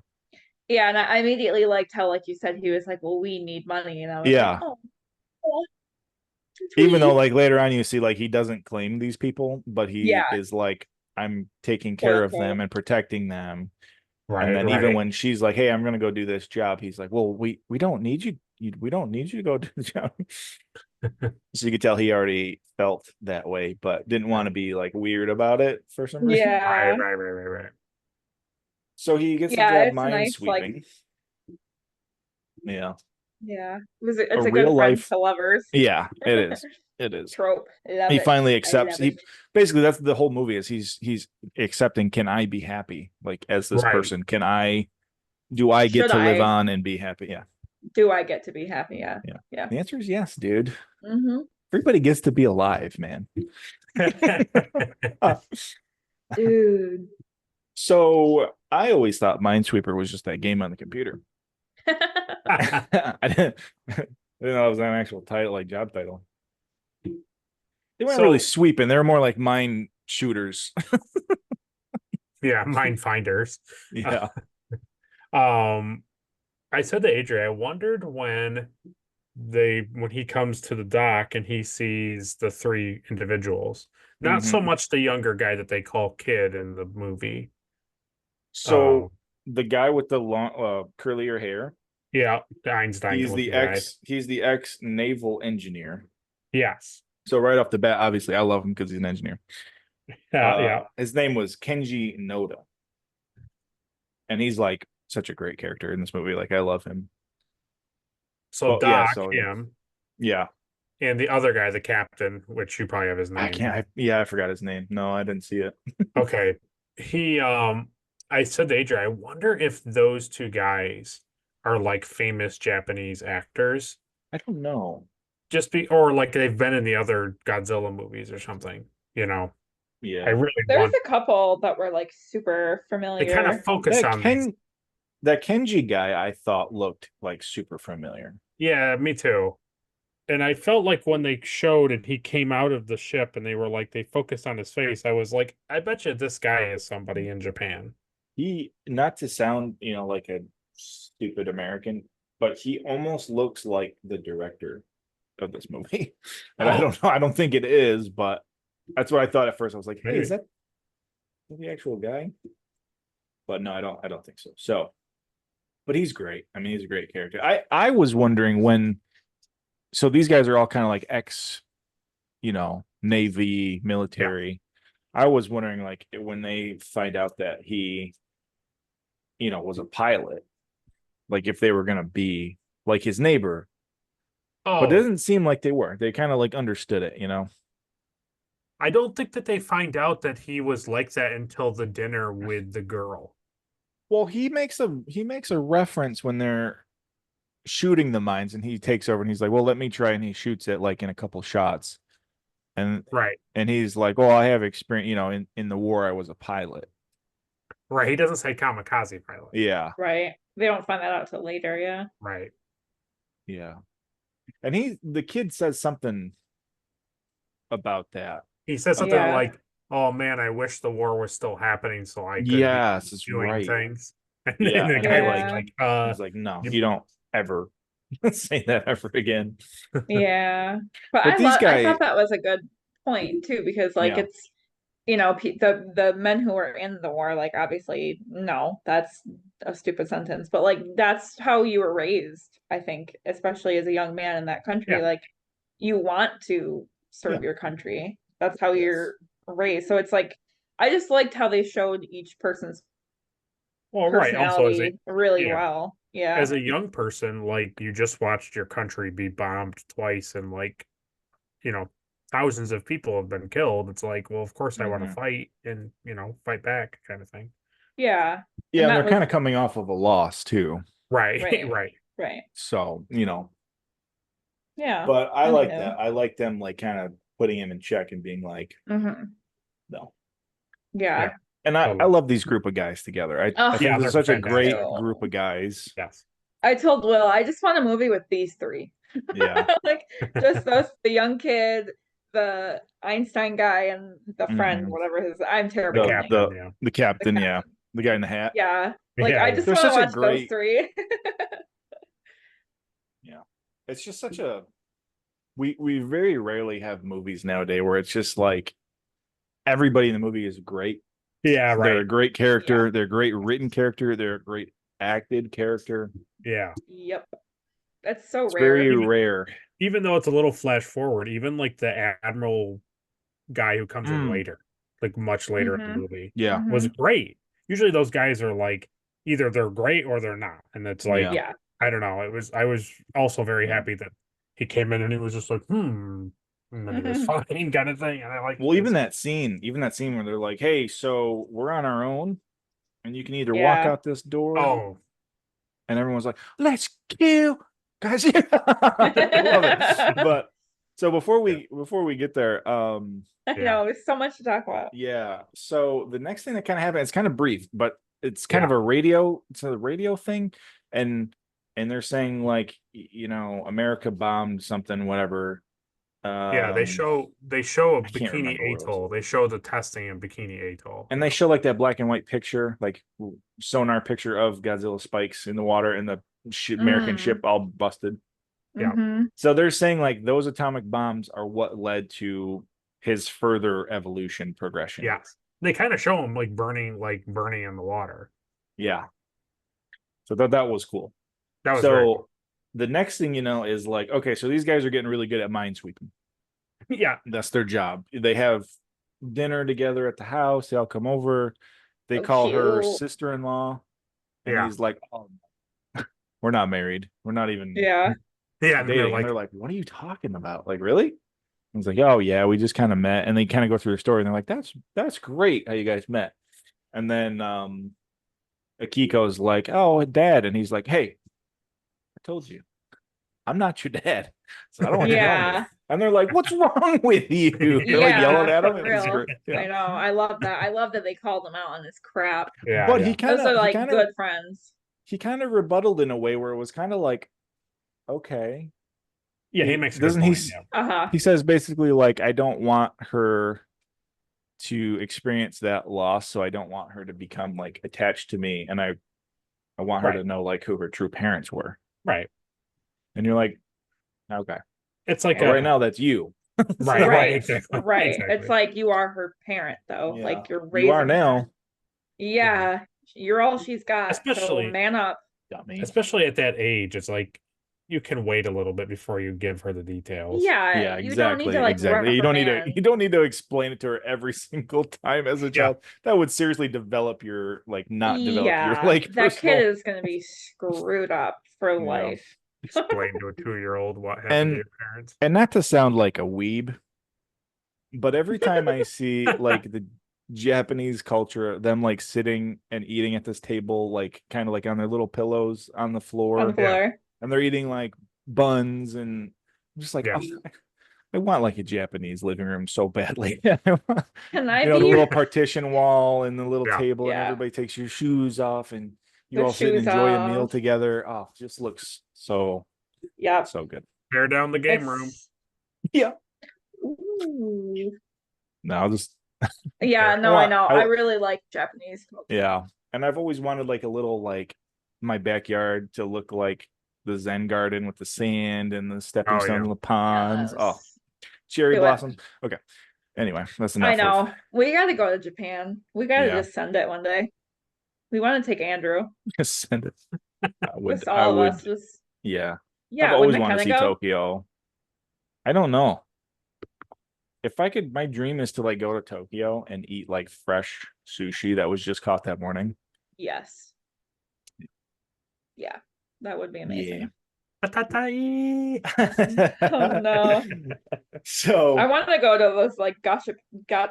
Yeah, and I immediately liked how, like you said, he was like, "Well, we need money," and I was Yeah. like, "Oh, Even though sweet." like later on you see like he doesn't claim these people, but he Yeah. is like, I'm taking care of Careful. them and protecting them. Right. And then right. even when she's like, "Hey, I'm gonna go do this job," he's like, "Well, we don't need you. We don't need you to go do the job." So you could tell he already felt that way, but didn't want to be like weird about it for some reason. Yeah. Right. So he gets the Yeah, job it's nice, like, minesweeping. Yeah. yeah. It's A a good real friends life. to lovers Yeah, it is. It is. trope. Love He it. finally I accepts. love He it. basically that's the whole movie is he's accepting. Can I be happy? Like as this Right. person, do I get Should to live I? on and be happy? Yeah. Do I get to be happy? Yeah. Yeah. Yeah. The answer is yes, dude. Mm-hmm. Everybody gets to be alive, man. Dude. So I always thought Minesweeper was just that game on the computer. I didn't know it was an actual title, like job title. They weren't really sweeping. They were more like mine shooters. Yeah, mine finders. Yeah. I said to Adrian, I wondered when he comes to the dock and he sees the three individuals. Not so much the younger guy that they call kid in the movie. So the guy with the long curlier hair. Yeah, the Einstein. He's the ex naval engineer. Yes. So right off the bat, obviously, I love him because he's an engineer. Yeah. His name was Kenji Noda, and he's like such a great character in this movie. Like I love him. So Doc, him, yeah, and the other guy, the captain, which you probably have his name. I forgot his name. No, I didn't see it. Okay, I said to Adrian, I wonder if those two guys are like famous Japanese actors. I don't know. Or like they've been in the other Godzilla movies or something, Yeah. I really There's a couple that were like super familiar. They kind of focus on that Kenji guy I thought looked like super familiar. Yeah, me too. And I felt like when they showed and he came out of the ship and they focused on his face, I was like, I bet you this guy is somebody in Japan. He, not to sound, like a stupid American, but he almost looks like the director of this movie. And I don't know. I don't think it is, but that's what I thought at first. I was like, hey, is that the actual guy? But no, I don't think so. So, but he's great. I mean, he's a great character. I was wondering so these guys are all kind of like ex, Navy, military. Yeah. I was wondering like when they find out that he, was a pilot, like if they were going to be like his neighbor. Oh. But it doesn't seem like they were. They kind of like understood it, I don't think that they find out that he was like that until the dinner with the girl. Well, he makes a reference when they're shooting the mines and he takes over and he's like, well, let me try, and he shoots it like in a couple shots. And he's like, oh, I have experience, in the war I was a pilot. Right. He doesn't say kamikaze pilot. Yeah. Right. They don't find that out till later, yeah. Right. Yeah. And the kid says something about that. He says something like, oh man, I wish the war was still happening so I could be doing things. And the guy he's like, no, you don't ever say that ever again. Yeah. But I thought that was a good point too, because it's, the men who were in the war, like obviously, no, that's a stupid sentence, but like that's how you were raised, I think, especially as a young man in that country. Like you want to serve your country. That's how you're raised. So it's like I just liked how they showed each person's personality really well. Yeah. as a young person, like you just watched your country be bombed twice and like, you know, thousands of people have been killed. It's like, well, of course I want to Mhm. fight and, fight back kind of thing. Yeah. Yeah, And and that they're was kind of coming off of a loss too. Right, Right. right. right. So, Yeah. but I like Anywho. that. I like them like kind of putting him in check and being like, Mhm. no. Yeah. And I Totally. love these group of guys together. I Oh, think Yeah, this is they're such a great fantastic. group of guys. Yes. I told Will I just want a movie with these three. Yeah. Like just those, the young kid, the Einstein guy, and the friend, Mhm. whatever his. I'm The terrible with captain, names. yeah. The captain, yeah. The guy in the hat. Yeah. Like Yeah, I yeah. just They're want to such a watch those great- three. Yeah. It's just such a we very rarely have movies nowadays where it's just like everybody in the movie is great. Yeah, They're a right. great character, they're a great written character, they're a great acted character. Yeah. Yep. That's so It's rare. very rare. Even though it's a little flash forward, even like the admiral guy who comes in later, like much later in the Mhm. movie, Yeah. was great. Usually those guys are like either they're great or they're not. And it's like, Yeah. I don't know. I was also very Yeah. happy that he came in and he was just like, and then he was fine kind of thing. And I like Well, even that scene where they're like, hey, so we're on our own and you can either walk Yeah. out this door. Oh, And everyone's like, let's kill guys. I love it. But so before we get there, I Yeah. know there's so much to talk about. yeah. So the next thing that kind of happened, it's kind of brief, but it's kind of a radio thing. And they're saying like, America bombed something, whatever. yeah. They show a I can't Bikini remember what it was. Atoll. They show the testing in Bikini Atoll. And they show like that black and white picture, like sonar picture of Godzilla spikes in the water and the American ship all busted. Yeah. Mhm. So they're saying like those atomic bombs are what led to his further evolution progression. Yes. They kind of show him like burning in the water. Yeah. So that was cool. That was very cool. The next thing is like, okay, so these guys are getting really good at minesweeping. Yeah. That's their job. They have dinner together at the house. They all come over. They call her cute. sister-in-law. And Yeah. he's like, oh, we're not married. We're not even Yeah. Yeah. And dating. And they're like, what are you talking about? Like, really? And it's like, oh yeah, we just kind of met. And they kind of go through the story and they're like, that's great how you guys met. And then Akiko's like, oh, dad. And he's like, hey, I told you, I'm not your dad. So I don't want you Yeah. knowing it. And they're like, what's wrong with you? They're like yelling at him. for And it's real. great. Yeah. I know. I love that. I love that they called him out on this crap. Yeah. But yeah. he kind Those are like of good friends. he kind of rebutted in a way where it was kind of like, okay. Yeah, he makes a doesn't good he point, yeah. Uh-huh. he says basically like, I don't want her to experience that loss, so I don't want her to become like attached to me, and I want her Right. to know like who her true parents were. Right. And you're like, okay. It's like Well, right now that's you. Right. Right. Exactly. Right. Exactly. It's like you are her parent though. Yeah. Like you're raising You are her. now. Yeah. You're all she's got. Especially- so man up. Dummy. Especially at that age, it's like you can wait a little bit before you give her the details. Yeah. Yeah, You don't need exactly. to like Exactly. You reprimand. don't need to explain it to her every single time as a child. That would seriously develop your not develop your like that personal... kid is gonna be screwed up for Yeah. life. Explain to a 2-year-old what happened And- to your parents. And not to sound like a weeb, but every time I see like the Japanese culture, them like sitting and eating at this table, like kind of like on their little pillows on the floor, On the floor. and they're eating like buns, and I'm just like, Yeah. oh, I want like a Japanese living room so badly. Can I the be little partition wall and the little Yeah. table, and Yeah. everybody takes your shoes off, and you Their all sit and shoes enjoy a meal off. together. Oh, it just looks so Yep. good. Tear down the game It's- room. Yeah. Ooh. No, I'll just Yeah, no, Well, I know. I- I really like Japanese culture. yeah. And I've always wanted like a little like my backyard to look like the Zen garden with the sand and the stepping Oh, stones yeah. and the ponds. Oh, Yes. cherry Do it. blossoms. Okay. Anyway, that's enough. I know. We gotta go to Japan. We gotta Yeah. just send it one day. We want to take Andrew. Send it. I would. Just I all would. of us. Just Yeah. yeah. I've always wouldn't it wanted to see kinda go? Tokyo. I don't know. If I could, my dream is to like go to Tokyo and eat like fresh sushi that was just caught that morning. Yes. Yeah. That would be amazing. Patatai. Oh no. So I want to go to those like gachapons. oh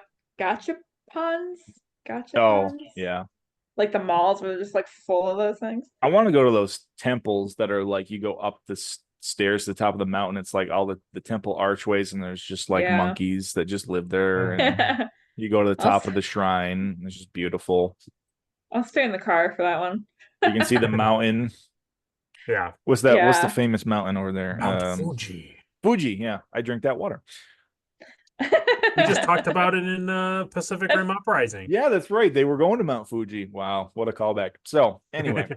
Gachapons. yeah. Like the malls where they're just like full of those things. I want to go to those temples that are like you go up the stairs to the top of the mountain. It's like all the temple archways, and there's just like Yeah. monkeys that just live there. And you go to the top of the shrine. And it's just beautiful. I'll stay in the car for that one. You can see the mountain. Yeah. What's that? What's the Yeah. famous mountain over there? Mount Fuji. Fuji. Yeah, I drink that water. We just talked about it in Pacific Rim Uprising. Yeah, that's right. They were going to Mount Fuji. Wow, what a callback. So anyway,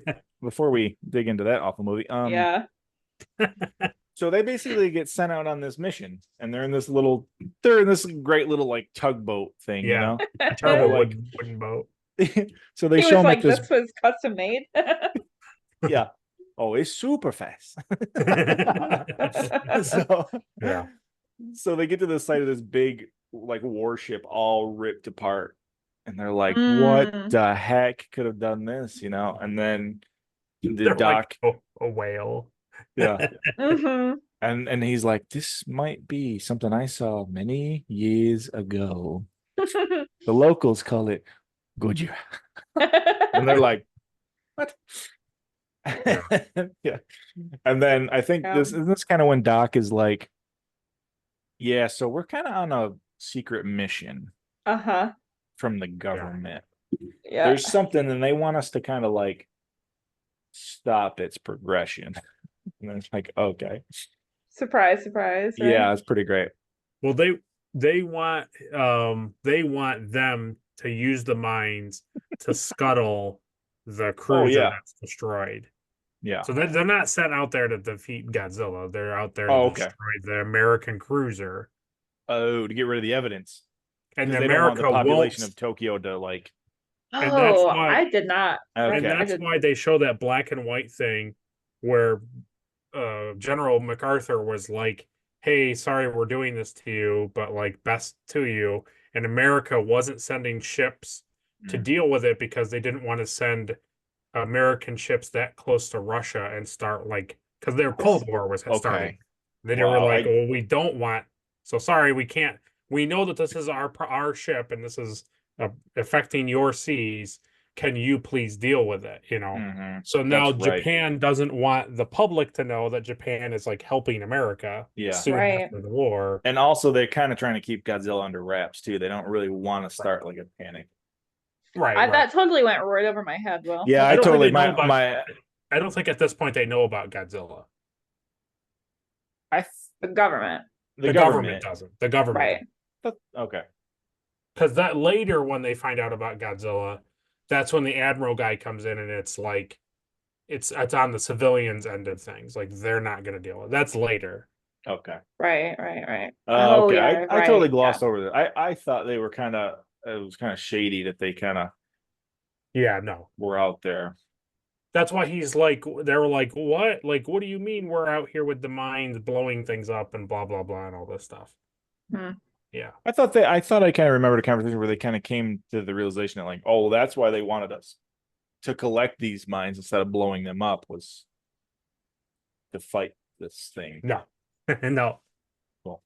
before we dig into that awful movie, Yeah. so they basically get sent out on this mission, and they're in this great little like tugboat thing, Yeah. you know. Terrible Like- wooden boat. So they He show was them like, at this. this was custom made. Yeah. Oh, it's super fast. So Yeah. So they get to the site of this big like warship all ripped apart, and they're like, what the heck could have done this, you know? And then the They're doc, like a whale. yeah, Hmm. and he's like, this might be something I saw many years ago. The locals call it Godzilla. And they're like, what? Yeah. And then I think this is kind of when Doc is like, yeah, so we're kind of on a secret mission Uh-huh. from the government. Yeah. There's something, and they want us to kind of like stop its progression. And it's like, okay, Surprise, surprise. Right? yeah, it's pretty great. Well, they want them to use the mines to scuttle the cruiser yeah. that's destroyed. Yeah. So they're not sent out there to defeat Godzilla. They're out there to okay. destroy the American cruiser. Oh, to get rid of the evidence. And They don't want America the population won't. of Tokyo to like. And that's Oh, why- I did not. Okay. And that's why they show that black and white thing where General MacArthur was like, hey, sorry we're doing this to you, but like best to you. And America wasn't sending ships to deal with it because they didn't want to send American ships that close to Russia and start like, because their Cold War was starting. They were like, well, we don't want, so sorry, we can't. We know that this is our ship and this is affecting your seas. Can you please deal with it? You know. So now Japan doesn't want the public to know that Japan is like helping America. Soon after the war. And also, they're kind of trying to keep Godzilla under wraps too. They don't really want to start like a panic. Right. That totally went right over my head. Will. Yeah, I totally. I don't think at this point they know about Godzilla. The government. The government doesn't. The government. Right. Okay. Because that later, when they find out about Godzilla, that's when the Admiral guy comes in, and it's like, it's on the civilians' end of things. Like they're not going to deal with it. That's later. Okay. Right. Okay. Yeah, I totally glossed over that. I thought they were kind of. It was kind of shady that they kind of. Yeah. No. Were out there. That's why he's like, they were like, what? Like, what do you mean we're out here with the mines blowing things up and blah blah blah and all this stuff? Yeah. I thought I kind of remembered a conversation where they kind of came to the realization that like, oh, that's why they wanted us to collect these mines instead of blowing them up, was to fight this thing. No. No. Cool.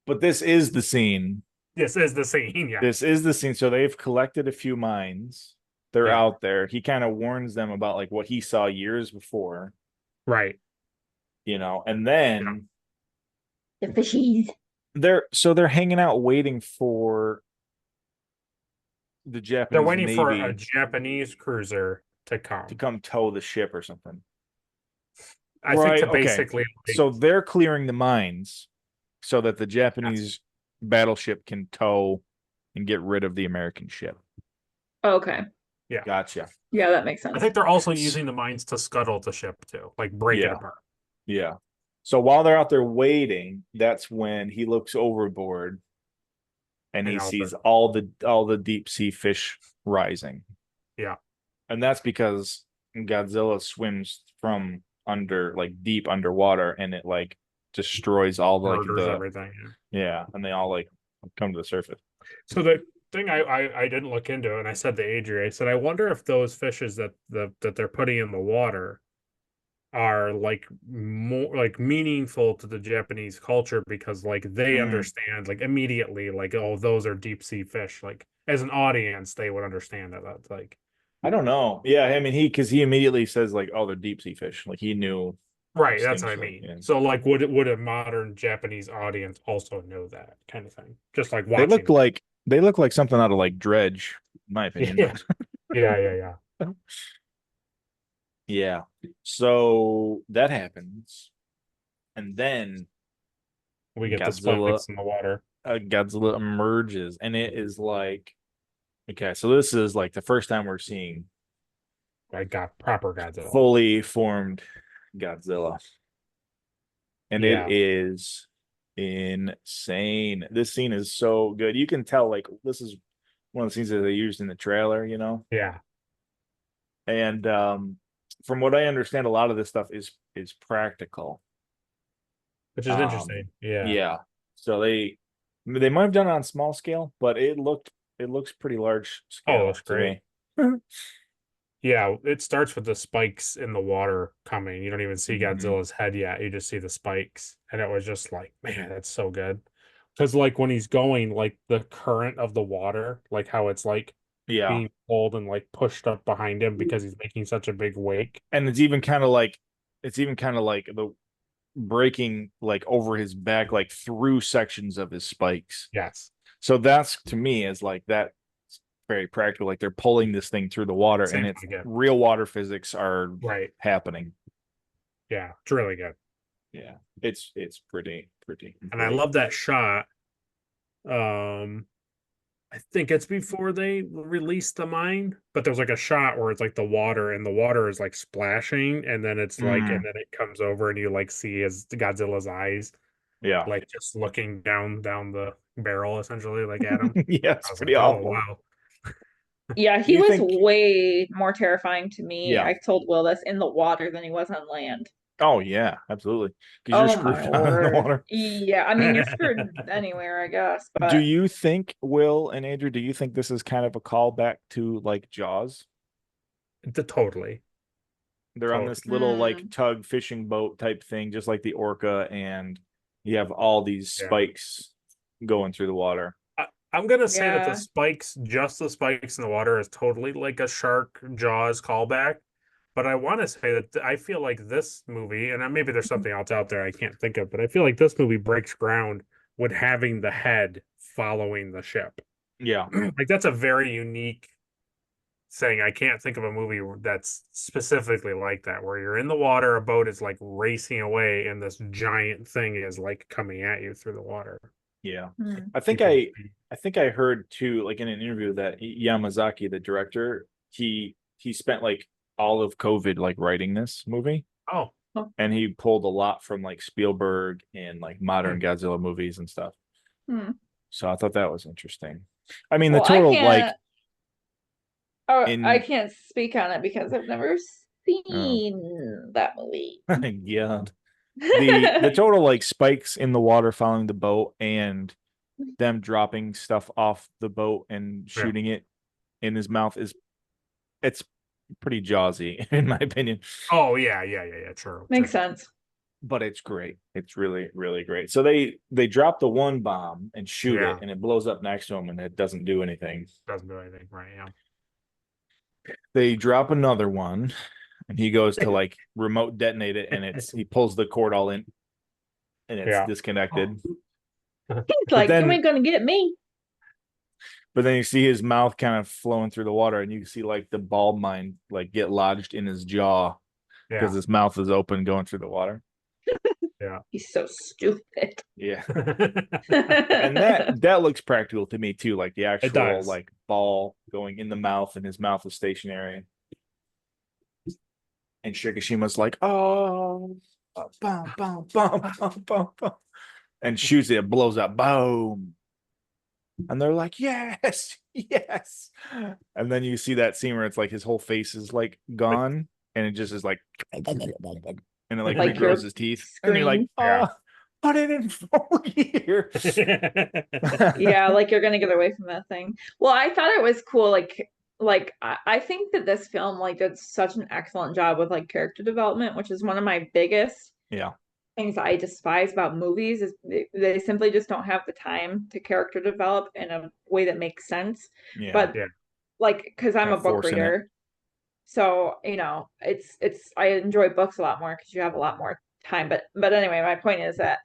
But this is the scene. This is the scene, yeah. This is the scene. So they've collected a few mines. They're out there. He kind of warns them about like what he saw years before. Right. You know, and then the fishies. They're hanging out waiting for the Japanese They're waiting Navy for a Japanese cruiser to come tow the ship or something. I think to basically so they're clearing the mines so that the Japanese battleship can tow and get rid of the American ship. Okay. Yeah. Gotcha. Yeah, that makes sense. I think they're also using the mines to scuttle the ship too, like break it apart. Yeah. So while they're out there waiting, that's when he looks overboard and he sees all the deep sea fish rising. Yeah. And that's because Godzilla swims from under, like deep underwater, and it like destroys all the everything. Yeah, and they all like come to the surface. So thing I didn't look into, and I said to Adria, I said, I wonder if those fishes that they're putting in the water are like more like meaningful to the Japanese culture because like they understand like immediately like, oh, those are deep sea fish. Like as an audience, they would understand that. That's like, I don't know. Yeah, I mean because he immediately says like, oh, they're deep sea fish. Like he knew. right, that's what I Distinctly, mean. yeah. So like would a modern Japanese audience also know that kind of thing? Just like They watching look it. like they look like something out of like Dredge, in my opinion. Yeah. Yeah. Yeah. So that happens, and then We get the Godzilla spikes in the water. Godzilla emerges, and it is like, okay, so this is like the first time we're seeing Like got proper Godzilla. fully formed Godzilla, and it Yeah. is insane. This scene is so good. You can tell like this is one of the scenes that they used in the trailer, you know. Yeah. And from what I understand, a lot of this stuff is practical. Which is interesting. Yeah. Yeah. So they might have done it on small scale, but it looks pretty large scale Oh, that's to great. me. Yeah, it starts with the spikes in the water coming. You don't even see Mhm. Godzilla's head yet. You just see the spikes. And it was just like, man, that's so good. Because like when he's going, like the current of the water, like how it's like Yeah. being pulled and like pushed up behind him because he's making such a big wake. And it's even kind of like the breaking like over his back, like through sections of his spikes. Yes. So that's to me is like that very practical. Like they're pulling this thing through the water, Same and it's again. real water physics are Right. happening. Yeah, it's really good. Yeah, it's pretty. And I love that shot. I think it's before they release the mine, but there's like a shot where it's like the water and the water is like splashing, and then it's like, and then it comes over and you like see his Godzilla's eyes, Yeah, like just looking down the barrel essentially, like at him. yeah, it's I was pretty like, oh awful. wow. Yeah, Do he you was think- way more terrifying to me. Yeah. I told Will this in the water than he was on land. Oh yeah, absolutely. Because you're Oh my screwed out in the word. water. Yeah, I mean you're screwed anywhere, I guess. But Do you think, Will and Andrew, do you think this is kind of a callback to like Jaws? Totally. They're on this little like tug fishing boat type thing, just like the orca, and you have all these spikes going through the water. I'm gonna say that Yeah. the spikes, just the spikes in the water, is totally like a shark Jaws callback. But I want to say that I feel like this movie, and maybe there's something else out there I can't think of, but I feel like this movie breaks ground with having the head following the ship. Yeah. Like that's a very unique thing. I can't think of a movie that's specifically like that, where you're in the water, a boat is like racing away, and this giant thing is like coming at you through the water. Yeah. Hmm. I think I heard too, like in an interview that Yamazaki, the director, he spent like all of COVID like writing this movie. Oh, And he pulled a lot from like Spielberg and like modern Godzilla movies and stuff. Hmm. So I thought that was interesting. I mean, Well, the total like I can't speak on it because I've never seen that movie. yeah. The total like spikes in the water following the boat and them dropping stuff off the boat and shooting it in his mouth it's pretty jawsy in my opinion. Oh yeah, true. Makes sense. But it's great. It's really, really great. So they drop the one bomb and shoot it, and it blows up next to him, and it doesn't do anything. Doesn't do anything, right? Yeah. They drop another one, and he goes to like remote detonate it, and he pulls the cord all in, and it's disconnected. He's like, you ain't gonna get me. But then you see his mouth kind of flowing through the water, and you see like the ball mine like get lodged in his jaw because his mouth is open going through the water. Yeah. He's so stupid. Yeah. And that looks practical to me too, like the actual like ball going in the mouth, and his mouth is stationary. And Shikishima's like, oh, bum, bum, bum, bum, bum, bum, and shoots it, blows up, boom. And they're like, yes, yes. And then you see that scene where it's like his whole face is like gone, and it just is like, and it like regrows his teeth. And you're like, oh, put it in 4 years. Yeah, like you're gonna get away from that thing. Well, I thought it was cool. I think that this film like did such an excellent job with like character development, which is one of my biggest Yeah. things I despise about movies is they simply just don't have the time to character develop in a way that makes sense. Yeah. But Yeah. like, because I'm Kinda a book forcing it. reader, so it's I enjoy books a lot more because you have a lot more time. But anyway, my point is that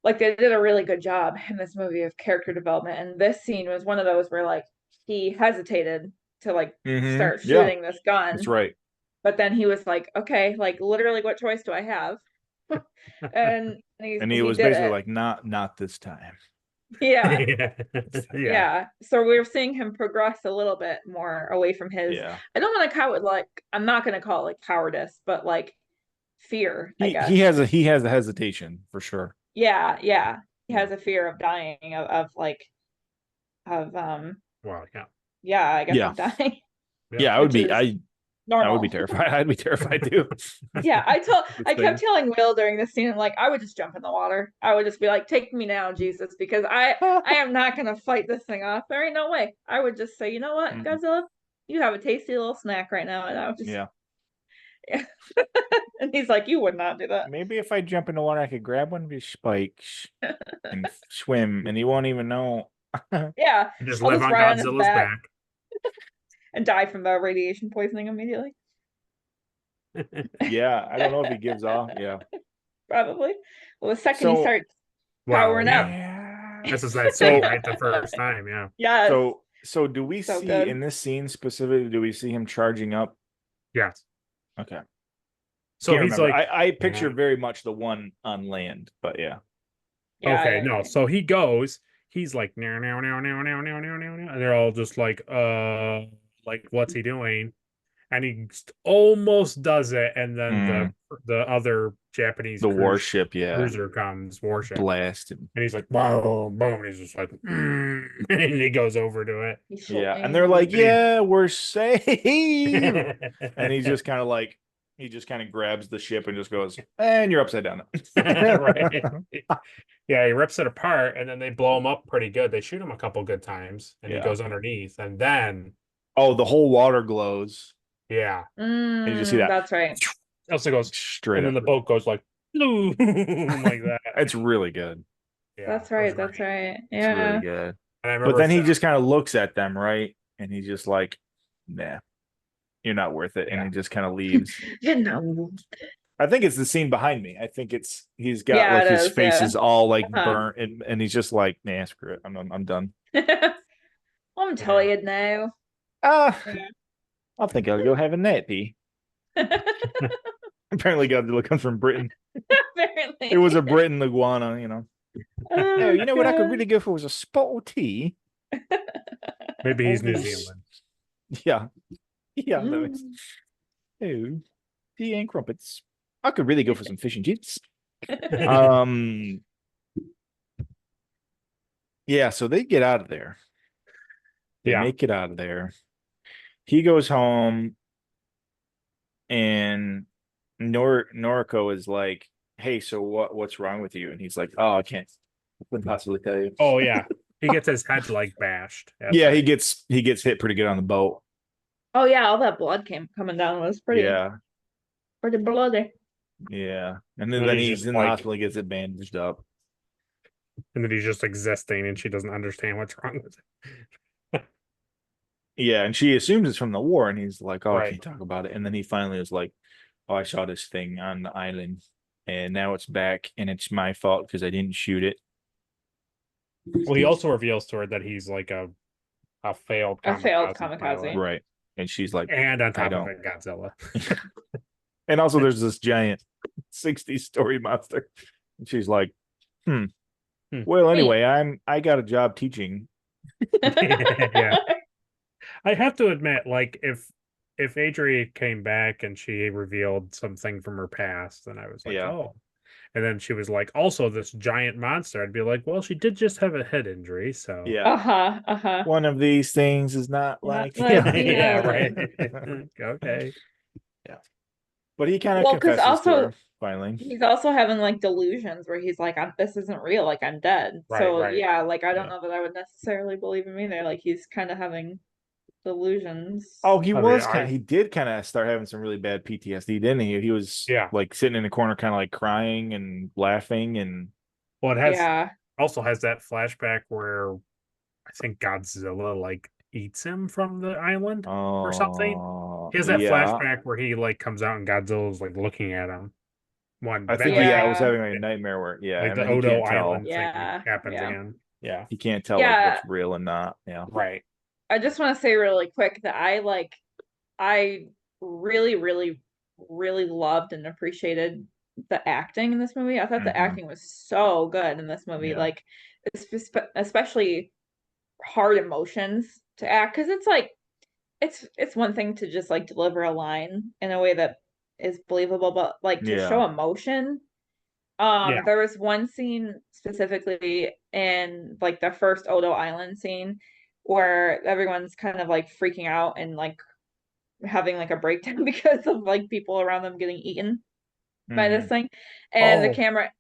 like they did a really good job in this movie of character development, and this scene was one of those where like he hesitated to like start Yeah, shooting this gun, that's right. but then he was like, okay, like literally, what choice do I have? and And he he was did basically it. like, not this time. Yeah. Yeah. Yeah. So we're seeing him progress a little bit more away from his, Yeah. I don't want to call it like, I'm not going to call it like cowardice, but like fear, I guess. He has a hesitation for sure. Yeah. Yeah. He has a fear of dying, of Well, yeah. yeah, I guess Yeah. of dying. Yeah, I would Which be is I normal. would be terrified. I'd be terrified too. Yeah, I This kept thing. telling Will during this scene, like, I would just jump in the water. I would just be like, take me now, Jesus, because I am not gonna fight this thing off. There ain't no way. I would just say, you know what, Mm. Godzilla, you have a tasty little snack right now, and I would just Yeah. And he's like, you would not do that. Maybe if I jump in the water, I could grab one of his spikes and swim, and he won't even know. Yeah, Just I'll live just on ride on his Godzilla's back. and die from the radiation poisoning immediately. Yeah, I don't know if he gives off. Yeah. Probably. Well, the second he So- starts Well, powering up. Yeah. this is that scene, right? The first time, yeah. Yes. So do we So see good. in this scene specifically? Do we see him charging up? Yes. Okay. So Can't he's remember. like, I picture very much the one on land, but yeah. Yeah, okay, yeah, no. yeah. So he goes, he's like, now, now, now, now, now, now, now, now, now. And they're all just like, what's he doing? And he almost does it. And then the other Japanese The warship, yeah, cruiser comes, warship. blasted. And he's like, boom, boom. And he's just like, and he goes over to it. He's Yeah, short and they're like, And he- "Yeah, we're safe." And and he's just kind of like, he just kind of grabs the ship and just goes, "And you're upside down." right. Yeah, he rips it apart, and then they blow him up pretty good. They shoot him a couple good times, and he Yeah. goes underneath, and then Oh, the whole water glows. yeah, Did you see that? That's right. Elsa goes, Straight and then up. the boat goes like, boom, like that. It's really good. Yeah, That's it was right. That's great. right. It's Yeah. really good. And I But remember then he Phil- just kind of looks at them, right? And he's just like, "Nah, you're not worth it." And Yeah. he just kind of leaves. You know. I think it's the scene behind me. I think he's got Yeah, like it his is, face yeah. is all like Uh-huh. burnt, and he's just like, "Nah, screw it. I'm done." I'm tired now. Ah, Yeah. I think I'll go have a nappy. Apparently, Godzilla comes from Britain. Apparently. It was a Britain iguana, you know. Oh, you know what I could God. really go for was a spot of tea. maybe he's New Oh, Zealand. Yeah. Yeah. That makes... Oh, tea and crumpets. I could really go for some fish and chips. Yeah, so they get out of there. They Yeah. make it out of there. He goes home, and Noriko is like, "Hey, so what's wrong with you?" And he's like, "Oh, I couldn't possibly tell you." Oh yeah, he gets his head like bashed. That's Yeah, right. he gets hit pretty good on the boat. Oh yeah, all that blood coming down was pretty Yeah, bloody. yeah. And And then then he's he's just in the like- hospital, he gets it bandaged up. And then he's just existing, and she doesn't understand what's wrong with it. Yeah, and she assumes it's from the war, and he's like, "Oh, I Right. can't talk about it." And then he finally is like, "Oh, I saw this thing on the island, and now it's back, and it's my fault because I didn't shoot it." Well, he also reveals to her that he's like a failed kamikaze. pilot. Right. And she's like, And on top of don't. it, Godzilla. and also there's this giant 60-story monster. And she's like, well, anyway, I got a job teaching. Yeah. I have to admit, like, if Adria came back and she revealed something from her past, then I was like, Yeah. oh. And then she was like, also this giant monster. I'd be like, well, she did just have a head injury, so Yeah. Uh-huh. One of these things is not Not like like- yeah, Yeah. right. Okay. But he kind of Well, because confesses to also her finally. he's also having like delusions where he's like, this isn't real, like I'm dead. Right, So right. yeah, like I don't Yeah. know that I would necessarily believe him either. Like he's kind of having delusions. Oh, he did kind of start having some really bad PTSD, didn't he? He was Yeah. like sitting in the corner, kind of like crying and laughing, and Well, it has Yeah. also has that flashback where I think Godzilla like eats him from the island or something. He has that yeah. flashback where he like comes out and Godzilla's like looking at him. I think like, I was Yeah. having like a nightmare where like and the then he Odo can't tell. Island thing Yeah. happens Yeah. again. Yeah. He can't tell like Yeah. what's real and not. Yeah. Right. I just want to say really quick that I really, really, really loved and appreciated the acting in this movie. I thought the Mhm. acting was so good in this movie. Yeah. Like, especially hard emotions to act, because it's like it's one thing to just like deliver a line in a way that is believable, but like to Yeah. show emotion. Yeah. There was one scene specifically in like the first Odo Island scene where everyone's kind of like freaking out and like having like a breakdown because of like people around them getting eaten by this Mhm. thing. And Oh.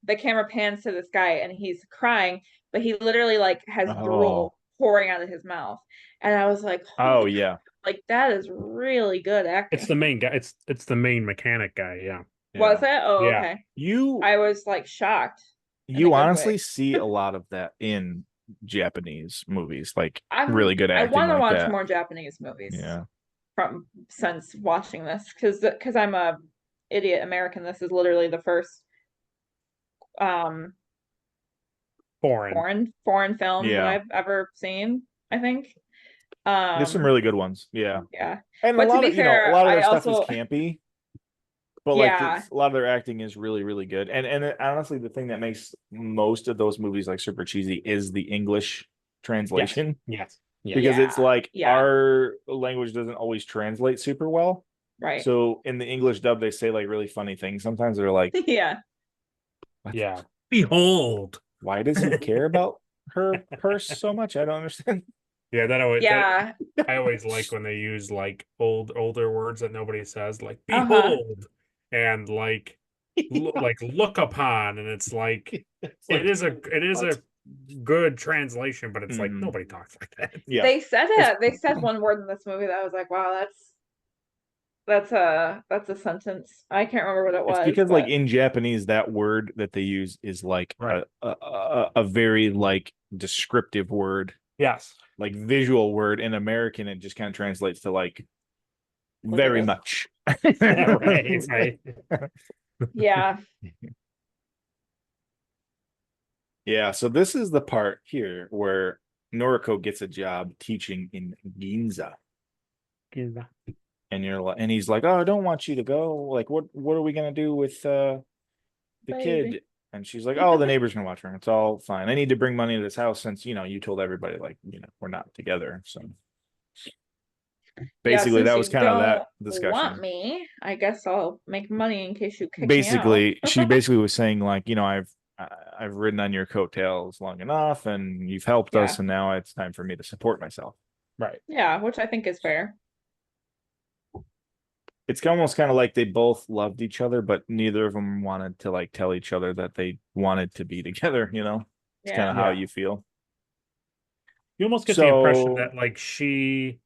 the camera pans to this guy and he's crying, but he literally like has Oh. drool pouring out of his mouth. And I was like, Oh holy yeah. like that is really good acting. It's the main guy. It's the main mechanic guy. Yeah. Was Yeah. it? Oh, Yeah. okay. You I was like shocked in a you good honestly way. see a lot of that in Japanese movies, like I'm really good I acting want to like watch that. more Japanese movies Yeah. from since watching this because I'm a idiot American. This is literally the first um Foreign. foreign film that Yeah. I've ever seen, I think. There's some really good ones. Yeah. Yeah. And But to be a fair, lot of I their stuff is also campy, but like yeah, a lot of their acting is really, really good. And honestly, the thing that makes most of those movies like super cheesy is the English translation. Yes. Yes. Because it's like yeah, our language doesn't always translate super well. right. So in the English dub, they say like really funny things. Sometimes they're like, Yeah. Yeah. Behold. why does he care about her purse so much? I don't understand. Yeah, Yeah. I always like when they use like older words that nobody says, like Uh-huh. behold and like like look upon, and it's like it is a good translation, but it's like Mhm. nobody talks like that. Yeah. They said one word in this movie that I was like, wow, that's a sentence. I can't remember what it It's was, because like but in Japanese, that word that they use is like Right. a very like descriptive word, Yes. like visual word. In American, it just kind of translates to like Look at very this. much. Right. yeah. Yeah, so this is the part here where Noriko gets a job teaching in Ginza. And you're like, and he's like, "Oh, I don't want you to go. Like, what are we gonna do with the Baby. kid?" And she's like, "Oh, the neighbor's gonna watch her. It's all fine. I need to bring money to this house since you told everybody like we're not together." So basically, since that you was kind of that don't discussion. want me, I guess I'll make money in case you kick me out. Basically, she basically was saying like, I've ridden on your coattails long enough, and you've helped us, Yeah. and now it's time for me to support myself. Right. Yeah, which I think is fair. It's almost kind of like they both loved each other, but neither of them wanted to like tell each other that they wanted to be together. It's kind of how Yeah. you feel. You almost get the impression So that like she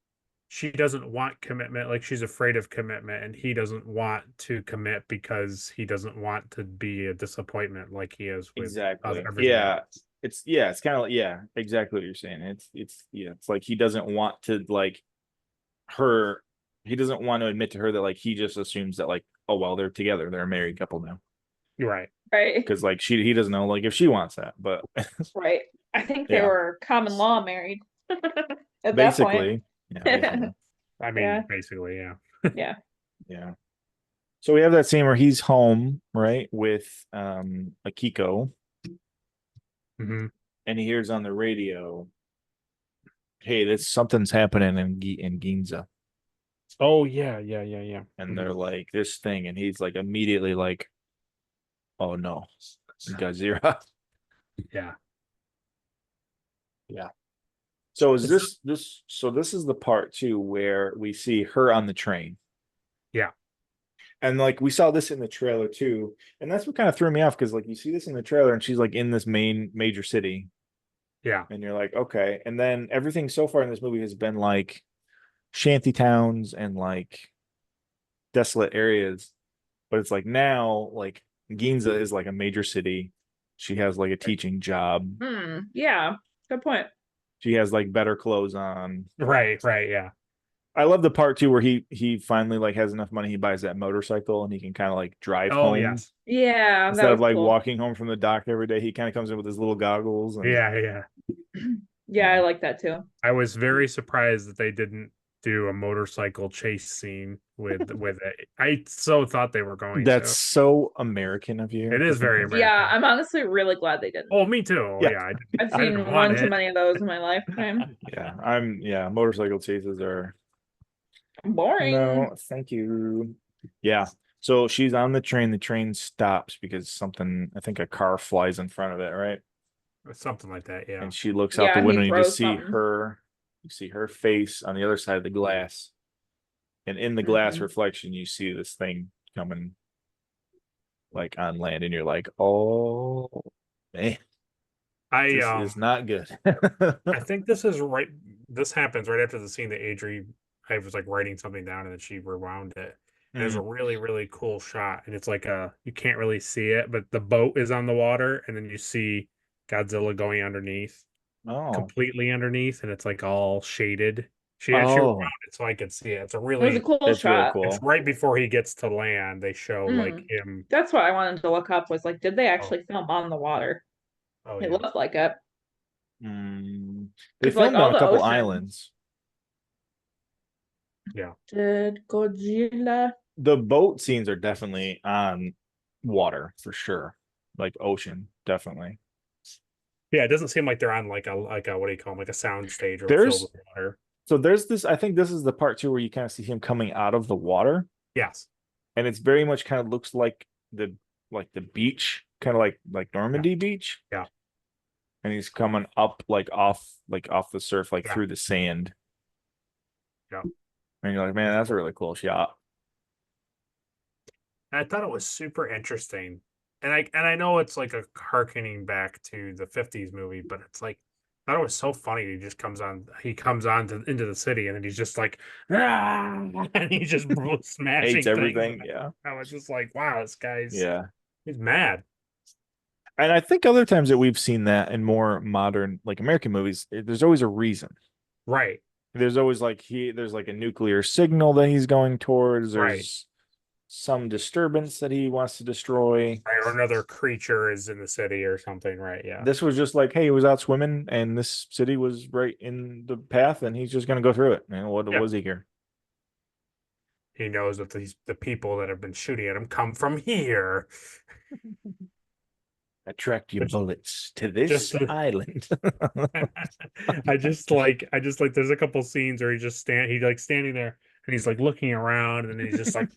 doesn't want commitment, like she's afraid of commitment, and he doesn't want to commit because he doesn't want to be a disappointment like he is with exactly, everything yeah. else. It's kind of like, yeah, exactly what you're saying. It's like he doesn't want to like her. He doesn't want to admit to her that like he just assumes that like, oh well, they're together, they're a married couple now. You're right. Right. Because like he doesn't know like if she wants that, but Right. I think they yeah, were common law married at that point. basically, yeah, basically. I mean, Yeah. basically, yeah. Yeah. Yeah. So we have that scene where he's home, right, with Akiko, Mm-hmm. and he hears on the radio, "Hey, something's happening in Ginza," Oh yeah, yeah, yeah, yeah. and they're like this thing, and he's like immediately like, "Oh no, Godzilla." Yeah. Yeah. So is this is the part too where we see her on the train. Yeah. And like we saw this in the trailer too, and that's what kind of threw me off because like you see this in the trailer and she's like in this major city, Yeah. and you're like, okay. And then everything so far in this movie has been like shanty towns and like desolate areas, but it's like now like Ginza is like a major city. She has like a teaching job. Yeah, good point. She has like better clothes on. Right, yeah. I love the part too where he finally like has enough money, he buys that motorcycle and he can kind of like drive Oh, home. yes. Yeah, Instead that of was like cool. walking home from the dock every day, he kind of comes in with his little goggles and Yeah. Yeah, I like that too. I was very surprised that they didn't do a motorcycle chase scene with it. I so thought they were going that's to. so American of you. It is very American. Yeah, I'm honestly really glad they didn't. Oh, me too. Yeah. I've I didn't seen want one too it. many of those in my lifetime. Motorcycle chases are Boring. no, thank you. Yeah. So she's on the train stops because something, I think a car flies in front of it, right? Something like that, yeah. And she looks out the Yeah, window he and you just throws see something. you see her face on the other side of the glass. And in the glass Mhm. reflection, you see this thing coming like on land, and you're like, oh man, this is not good. I think this is right. This happens right after the scene that I was like writing something down and then she rewound it. And there's a really, really cool shot. And it's like you can't really see it, but the boat is on the water and then you see Godzilla going underneath, Oh, completely underneath, and it's like all shaded. She Oh. rewound it so I could see it. It's a It was a really, cool that's really shot. cool. it's right before he gets to land. They show like him. That's what I wanted to look up was like, did they Oh, actually film on the water? oh It yeah. looked like it. They 'Cause, like, filmed all on a the couple ocean- islands. Yeah. Did Godzilla? The boat scenes are definitely on water for sure, like ocean, definitely. Yeah, it doesn't seem like they're on like a what do you call them, like a sound stage or There's- filled with water. So there's this, I think this is the part too where you kind of see him coming out of the water, Yes. and it's very much kind of looks like the beach, kind of like Normandy Beach. Yeah. And he's coming up like off the surf, like Yeah. through the sand. Yeah. And you're like, man, that's a really cool shot. I thought it was super interesting. And I know it's like a harkening back to the 50s movie, but it's like I thought it was so funny. He comes on into the city and then he's just like, "Ah!" and he's just smashing Hates everything. things. Yeah. I was just like, wow, this guy's he's mad. And I think other times that we've seen that in more modern, like American movies, there's always a reason. Right. There's always like there's like a nuclear signal that he's going towards. There's some disturbance that he wants to destroy. Right, or another creature is in the city or something, right? Yeah. This was just like, hey, he was out swimming and this city was right in the path and he's just gonna go through it. And what was he here? He knows that the people that have been shooting at him come from here. Attract your bullets to this island. I just like there's a couple scenes where he's standing there and he's like looking around and then he's just like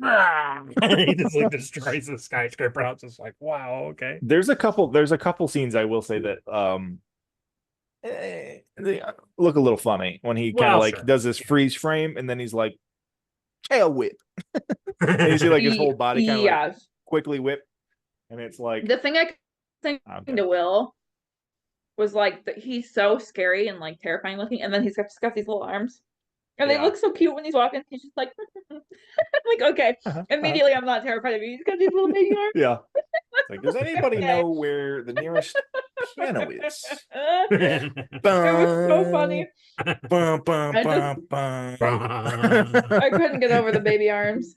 and he just like destroys the skyscraper. I was just like, wow, okay. There's a couple scenes I will say that they look a little funny when he kind of like does this freeze frame and then he's like tail whip. And you see like his whole body kind of like quickly whip. And it's like the thing I think to Will was like that he's so scary and like terrifying looking, and then he's just got these little arms, and they look so cute when he's walking. He's just like, like okay, immediately I'm not terrified of you. He's got these little baby arms. Yeah. Like, does anybody know where the nearest piano is? It was so funny. I couldn't get over the baby arms.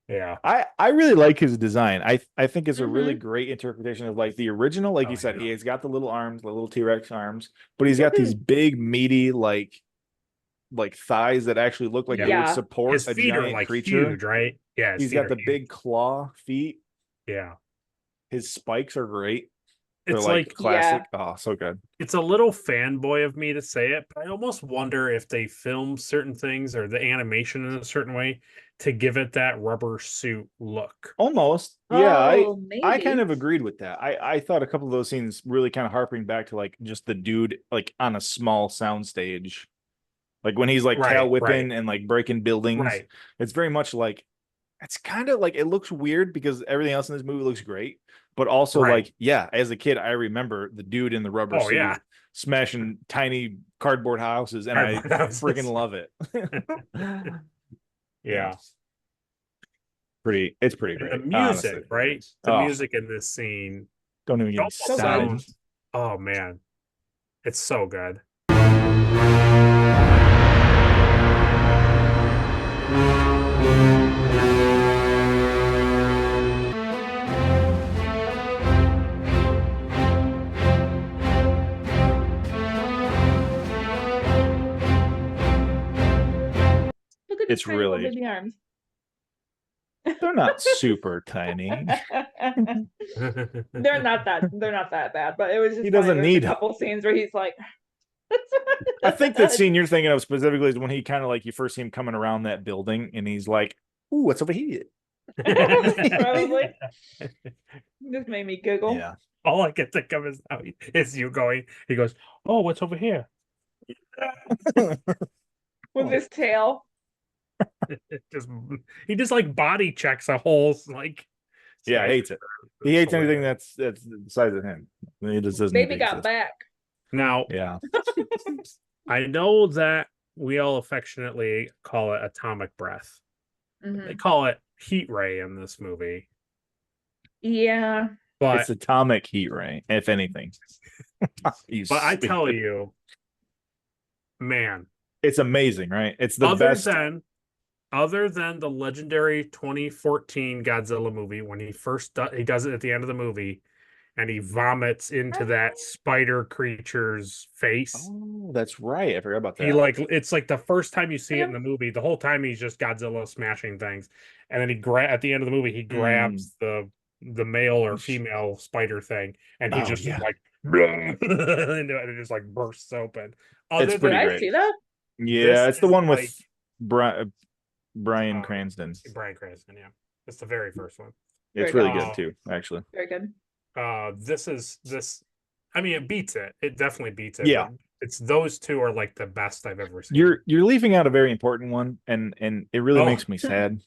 Yeah. I really like his design. I think it's a really great interpretation of like the original. Like you said, he's got the little arms, the little T-Rex arms, but he's got these big, meaty, like thighs that actually look like they would support his a feet giant are like creature. huge, right? Yeah. He's got the big claw feet. Yeah. His spikes are great. It's They're like classic. Oh, so good. It's a little fanboy of me to say it, but I almost wonder if they film certain things or the animation in a certain way to give it that rubber suit look. Almost. Yeah, I kind maybe. of agreed with that. I thought a couple of those scenes really kind of harping back to like just the dude like on a small sound stage. Like when he's like tail whipping and like breaking buildings. Right. It's very much like it's kind of like it looks weird because everything else in this movie looks great, but also Right. like, yeah, as a kid, I remember the dude in the rubber Oh, suit yeah. smashing tiny cardboard houses, and Cardboard I houses. freaking love it. Yeah. It's pretty And great. the music, honestly. right? The Oh, music in this scene don't even get me almost So good. started. sounds. Oh man, it's so good. Look at It's his tiny little really- baby arms. They're not super tiny. They're not that bad, but it was just He funny. doesn't There's need a couple scenes where he's like I think that scene you're thinking of specifically is when he kind of like you first see him coming around that building and he's like, "Ooh, what's over here?" probably just made me giggle. Yeah. All I can think of is you going. He goes, "Oh, what's over here?" With his tail. just he just like body checks a whole like. Yeah, hates it. He hates anything that's the size of him. He just doesn't. Baby need to got exist. back. Now Yeah. I know that we all affectionately call it atomic breath. Mhm. They call it heat ray in this movie, Yeah. but It's atomic heat ray, if anything. but I tell you, man, it's amazing, right? It's the other best. than the legendary 2014 Godzilla movie when he he does it at the end of the movie and he vomits into that spider creature's face. Oh, that's right. I forgot about that. He like it's like the first time you see it in the movie. The whole time he's just Godzilla smashing things, and then at the end of the movie he grabs the male or female spider thing, and he just like and it just like bursts open. It's pretty Did I great. see that? Yeah, it's the one with like, Brian Cranston. Brian Cranston, yeah, it's the very first one. It's Very really good. good too, actually. Very good. This. I mean, it beats it. It definitely beats it. Yeah. But it's those two are like the best I've ever seen. You're leaving out a very important one, and it really makes me sad.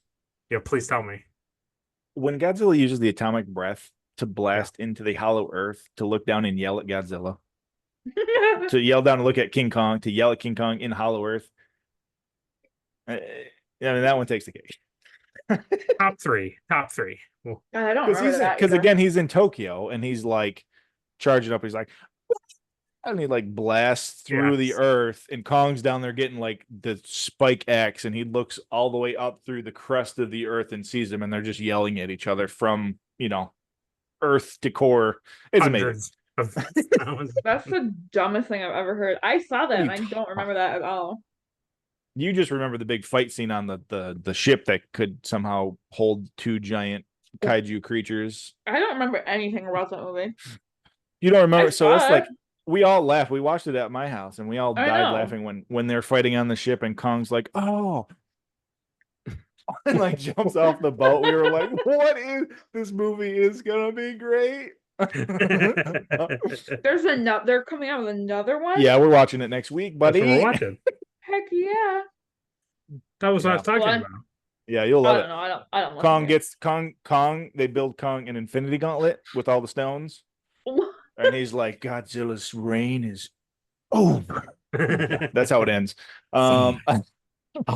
Yeah, please tell me. When Godzilla uses the atomic breath to blast into the hollow earth, to look down and yell at Godzilla, to yell down and look at King Kong, to yell at King Kong in hollow earth. I mean, that one takes the cake. Top three. God, I don't remember that. Because either. again, he's in Tokyo and he's like charging up. He's like, and he like blasts through the earth, and Kong's down there getting like the spike axe, and he looks all the way up through the crust of the earth and sees him, and they're just yelling at each other from earth to core. It's Hundreds amazing. of thousands. That's the dumbest thing I've ever heard. I saw that and What I are you don't remember that at all. You just remember the big fight scene on the ship that could somehow hold two giant kaiju creatures. I don't remember anything about that movie. You don't remember? I So it's saw like it. we all laughed. We watched it at my house, and we all I died know. laughing when they're fighting on the ship, and Kong's like, "Oh," and like jumps off the boat. We were like, "What is this movie? Is gonna be great." There's another. They're coming out with another one. Yeah, we're watching it next week, That's buddy. what we're watching. Heck yeah. That was what I was talking Well, about. Yeah, you'll I love don't it. know. I don't. Kong gets Kong. They build Kong an infinity gauntlet with all the stones, and he's like, "Godzilla's reign is over." That's how it ends. I'll do I'm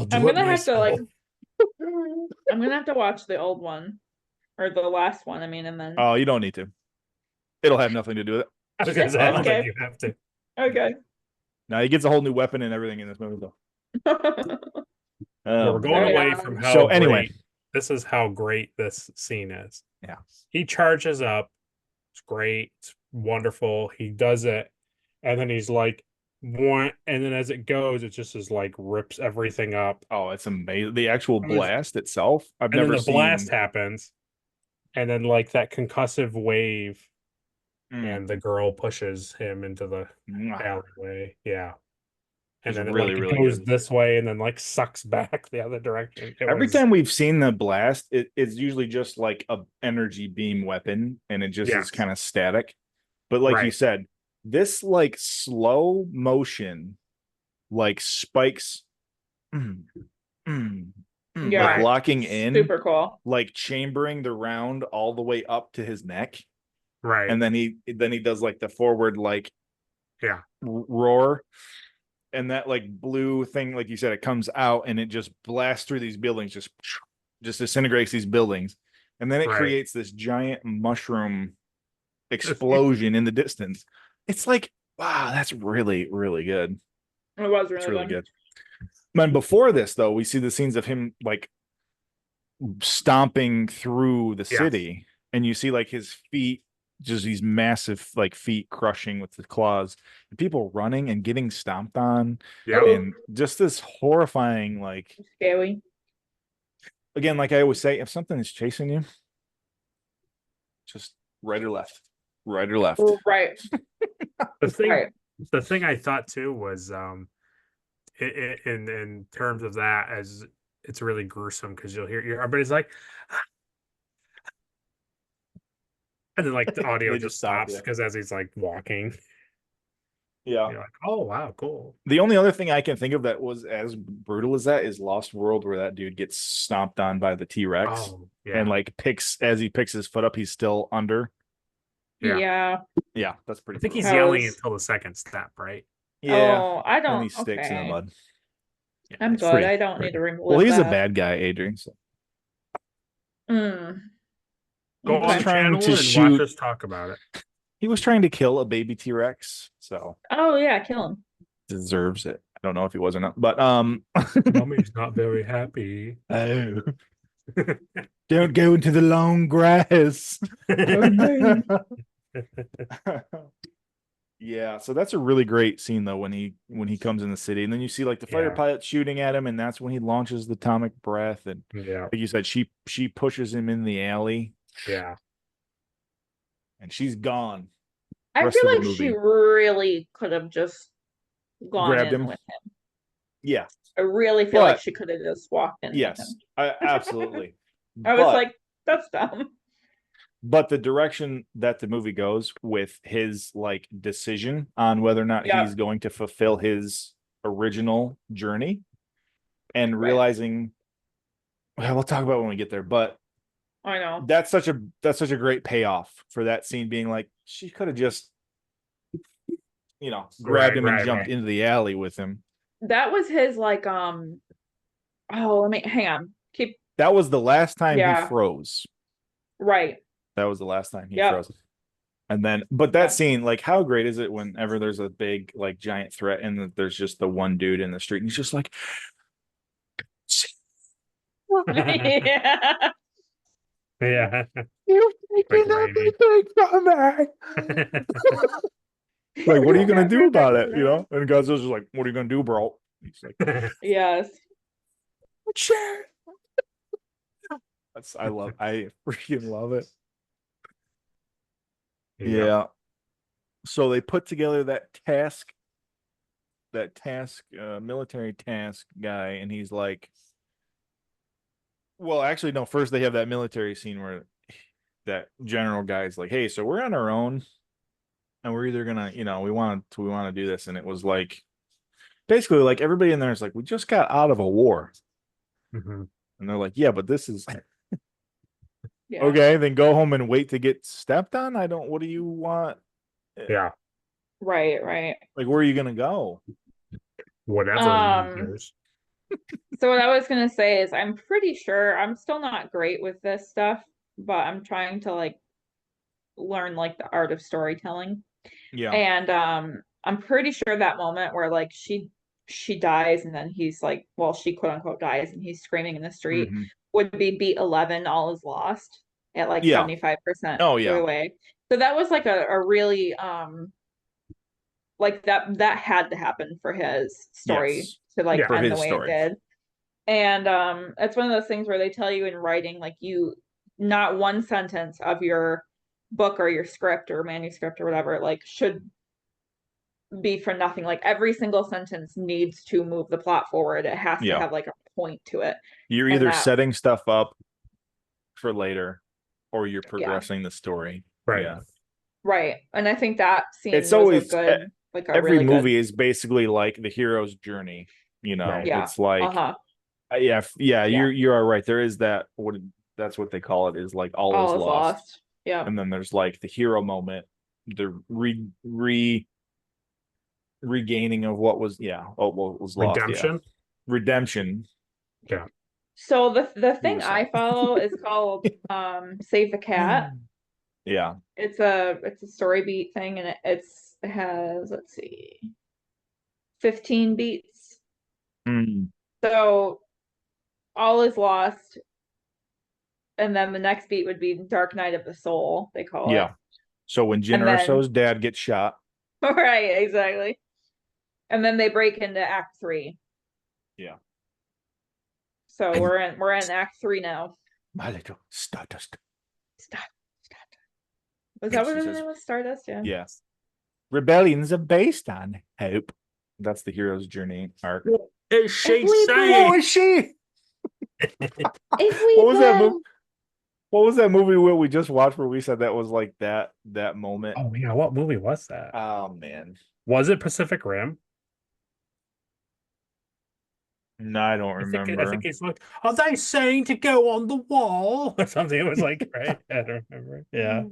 it gonna have to myself. I'm gonna have to watch the old one or the last one. I mean, and then Oh, you don't need to. It'll have nothing to do with it. I was gonna say, I don't Okay. think you have to. okay. Now he gets a whole new weapon and everything in this movie, though. We're going Very away good. from how So anyway. great, this is how great this scene is. Yeah. He charges up. It's great. It's wonderful. He does it. And then he's like, what? And then as it goes, it just is like rips everything up. Oh, it's amazing. The actual It was- blast itself, I've And then never the seen. blast happens. And then like that concussive wave, Mm. and the girl pushes him into the Mwah. alleyway. Yeah. And It's then it, really, like, really goes good. this way and then like sucks back the other direction. Every time we've seen the blast, it's usually just like a energy beam weapon, and it just Yeah. is kind of static. But like you Right. said, this like slow motion, like spikes, Yeah. like locking in, Super cool. like chambering the round all the way up to his neck, Right. and then he does like the forward like Yeah. roar, and that like blue thing, like you said, it comes out and it just blasts through these buildings, just disintegrates these buildings, and then it Right. creates this giant mushroom explosion in the distance. It's like, wow, that's really, really good. It was It's really really good. And before this, though, we see the scenes of him like stomping through the Yes. city, and you see like his feet, just these massive like feet crushing with the claws, and people running and getting stomped on, Yeah. and just this horrifying, like, Scary. again, like I always say, if something is chasing you, just right or left, right or left. Right. The thing I thought too was in terms of that, as it's really gruesome because you'll hear everybody's like, and then like the audio They just just stop, stops yeah. because as he's like walking, Yeah. you're like, oh wow, cool. The only other thing I can think of that was as brutal as that is Lost World, where that dude gets stomped on by the T-Rex, Oh yeah, and like as he picks his foot up, he's still under. Yeah. Yeah. Yeah, that's pretty. I think he's brutal. That yelling was- until the second step, right? Yeah. Oh, I Then don't. he sticks in the Okay. mud. Yeah, I'm it's good. pretty- I don't pretty need to remove Well, he's a that. bad guy, Adrian. So. Mm. Go Okay. on the trying channel to and shoot- watch us talk about it. He was trying to kill a baby T-Rex, so Oh yeah, kill him. deserves it. I don't know if he was or not, but Mommy's not very happy. oh. Don't go into the long grass. Yeah, so that's a really great scene though when he comes in the city, and then you see like the fighter Yeah. pilot shooting at him, and that's when he launches the atomic breath, and Yeah, like you said, she pushes him in the alley, yeah, and she's gone. I Rest feel of the like she movie. really could have just gone Grabbed in him. with him. Yeah, I really feel like But- she could have just walked in with yes, him. absolutely. I was But- like, that's dumb. But the direction that the movie goes with his like decision on whether or not Yeah. he's going to fulfill his original journey, and Right. realizing, well, we'll talk about it when we get there, but I know. that's such a great payoff for that scene being like, she could have just, grabbed him and right, jumped right. into the alley with him. That was his like oh, let me hang on. Keep That was the last time Yeah. he froze. right. That was the last time he Yep. froze. And then, but that Yeah. scene, like, how great is it whenever there's a big, like, giant threat, and that there's just the one dude in the street, and he's just like, Yeah. yeah. "You Like taking Raimi. everything from me." Like, what are you gonna do about it? And Godzilla's just like, "What are you gonna do, bro?" He's like, Yes. "Shit." I freaking love it. Yeah. So they put together that military task guy, and he's like, well, actually, no, first they have that military scene where that general guy's like, hey, so we're on our own, and we're either gonna, we want to do this. And it was like, basically, like, everybody in there is like, we just got out of a war. Mhm. And they're like, yeah, but this is Yeah. okay, then go home and wait to get stepped on. What do you want? Yeah. Right, right. Like, where are you gonna go? Whatever. Um, losers. So what I was gonna say is I'm pretty sure I'm still not great with this stuff, but I'm trying to like learn like the art of storytelling. Yeah. And I'm pretty sure that moment where like she dies and then he's like, well, she quote unquote dies and he's screaming in the street Mhm. would be beat 11, all is lost at like Yeah. 75% Oh, through yeah. the way. So that was like a really like that had to happen for his story Yes. to like Yeah. For end the his way story. it did. And it's one of those things where they tell you in writing, like, you not one sentence of your book or your script or manuscript or whatever like should be for nothing. Like every single sentence needs to move the plot forward. It has to Yeah. have like a point to it. You're And either that- setting stuff up for later, or you're progressing the story. Right. Yeah. Right. And I think that scene It's was always- a good, like a Every really movie good, is basically like the hero's journey. Right. Yeah. It's like, uh-huh. Yeah, you are right. There is that. That's what they call it. Is like all is All is lost, lost. Yeah. and then there's like the hero moment, the regaining of what was what was lost. Yeah, Redemption. redemption. Yeah. So the He thing was I follow is called Save the Cat. Yeah. It's a story beat thing, and it has, let's see, 15 beats. Mm. So all is lost, and then the next beat would be Dark Night of the Soul, they call it. Yeah. So when Jyn And then Erso's dad gets shot. right, exactly. And then they break into Act 3. Yeah. So we're in Act 3 now. My little Stardust. Was that what She her says, name was? Stardust? Yeah. yes. Rebellions are based on hope. That's the hero's journey arc. What is she If we saying? What was she? If we What was that blend- movie? What was that movie where we just watched where we said that was like that moment? Oh yeah, what movie was that? Oh man. Was it Pacific Rim? No, I don't remember. I think it's like, are they saying to go on the wall or something? It was like, right? I don't remember. Yeah.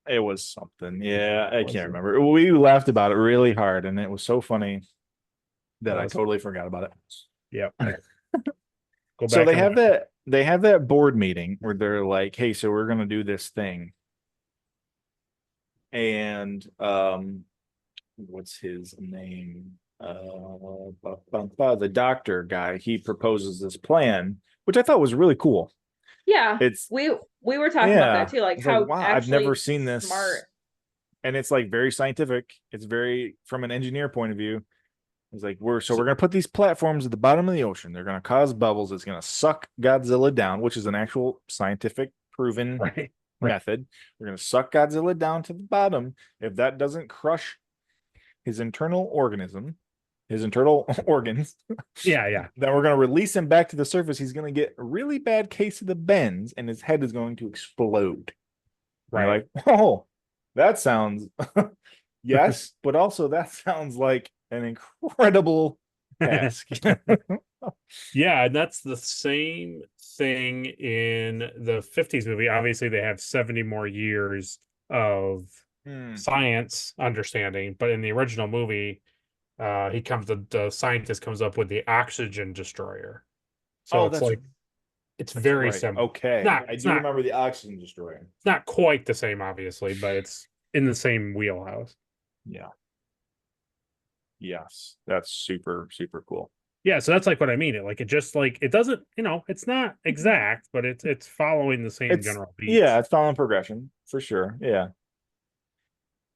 It was something. Yeah, I can't remember. We laughed about it really hard, and it was so funny that I totally forgot about it. Yep. Go back. So they have that board meeting where they're like, "Hey, so we're gonna do this thing," and what's his name? The doctor guy. He proposes this plan, which I thought was really cool. Yeah, It's we were talking about that too, like it's how like, wow, I've never seen this. smart. And it's like very scientific. It's very from an engineer point of view. It's like we're gonna put these platforms at the bottom of the ocean. They're gonna cause bubbles. It's gonna suck Godzilla down, which is an actual scientific proven method. We're gonna suck Godzilla down to the bottom. If that doesn't crush his internal organs, Yeah. then we're gonna release him back to the surface. He's gonna get a really bad case of the bends, and his head is going to explode. Right? Like, oh, that sounds yes, but also that sounds like an incredible task. Yeah, and that's the same thing in the 50s movie. Obviously, they have 70 more years of science understanding, but in the original movie, the scientist comes up with the oxygen destroyer. So it's like it's very similar. Okay. I do remember the oxygen destroyer. It's not quite the same, obviously, but it's in the same wheelhouse. Yeah. Yes, that's super, super cool. Yeah, so that's like what I mean. It just like it doesn't, it's not exact, but it's following the same general beats. Yeah, it's following progression for sure. Yeah.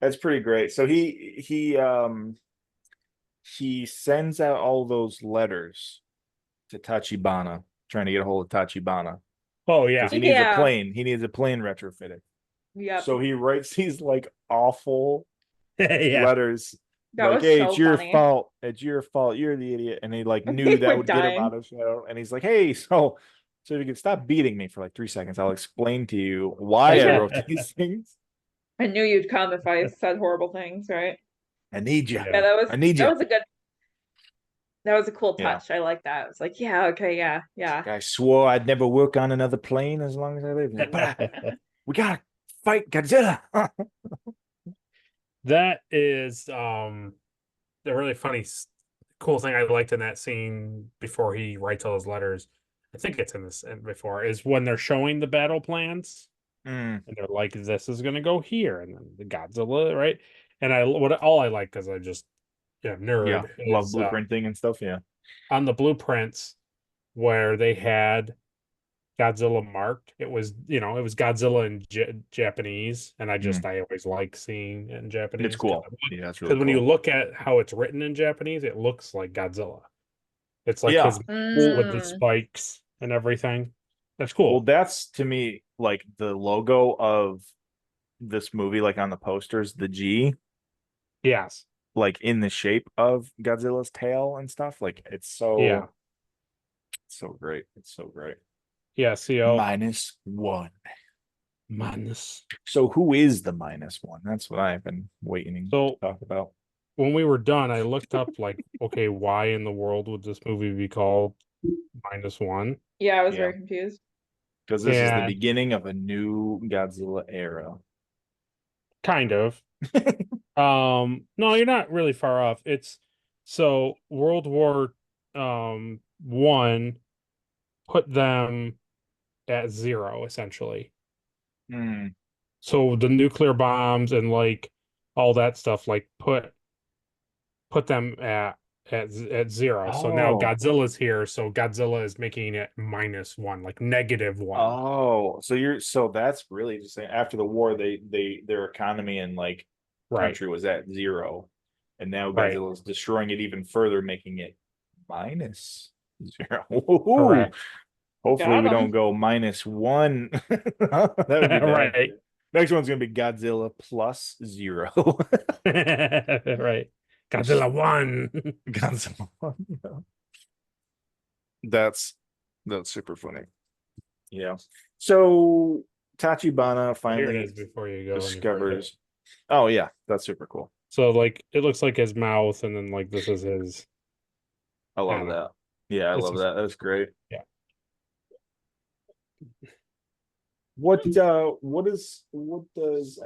That's pretty great. So he sends out all those letters to Tachibana, trying to get a hold of Tachibana. Oh yeah. He needs a plane. He needs a plane retrofitted. Yeah. So he writes these like awful letters. That like, was hey, so it's your funny. fault. It's your fault. You're the idiot. And he like knew that would get him out of shadow. And he's like, hey, so if you can stop beating me for like 3 seconds, I'll explain to you why I wrote these things. I knew you'd come if I said horrible things, right? I need you. Yeah, I need you. That was a cool touch. I like that. It's like, yeah, okay, yeah. I swore I'd never work on another plane as long as I live. But we gotta fight Godzilla. That is the really funny, cool thing I liked in that scene before he writes all those letters. I think it's in this before is when they're showing the battle plans, and they're like, "This is gonna go here," and then the Godzilla, right? And all I like because I just nerd love blueprinting and stuff. Yeah, on the blueprints where they had Godzilla marked, it was Godzilla in Japanese, and I always like seeing it in Japanese. It's cool. Yeah, that's really cool. Because when you look at how it's written in Japanese, it looks like Godzilla. It's like his with the spikes and everything. That's cool. Well, that's to me like the logo of this movie, like on the posters, the G. Yes. Like in the shape of Godzilla's tail and stuff. Like it's so great. It's so great. Yeah, CO -1. Minus. So who is the -1? That's what I've been waiting to talk about. when we were done, I looked up like, okay, why in the world would this movie be called -1? Yeah, I was Yeah. very confused. Because this is the And beginning of a new Godzilla era. kind of. No, you're not really far off. It's so World War One put them at 0 essentially. Hmm. So the nuclear bombs and like all that stuff like put them at 0. So now Oh. Godzilla's here, so Godzilla is making it -1, like -1. Oh, so that's really just saying after the war their economy and like Right, country was at 0. And now right, Godzilla's destroying it even further, making it -0. Woohoo. correct. Hopefully Got we 'em. don't go -1. That would be bad. Right. Next one's gonna be Godzilla +0. Right. Godzilla 1. Godzilla 1. That's super funny. Yeah. So Tachibana Here it finally is before you go any further. discovers. Oh yeah, that's super cool. So like it looks like his mouth, and then like this is his. I love don't that. know. Yeah, I This love is- that. That's great. Yeah. What does I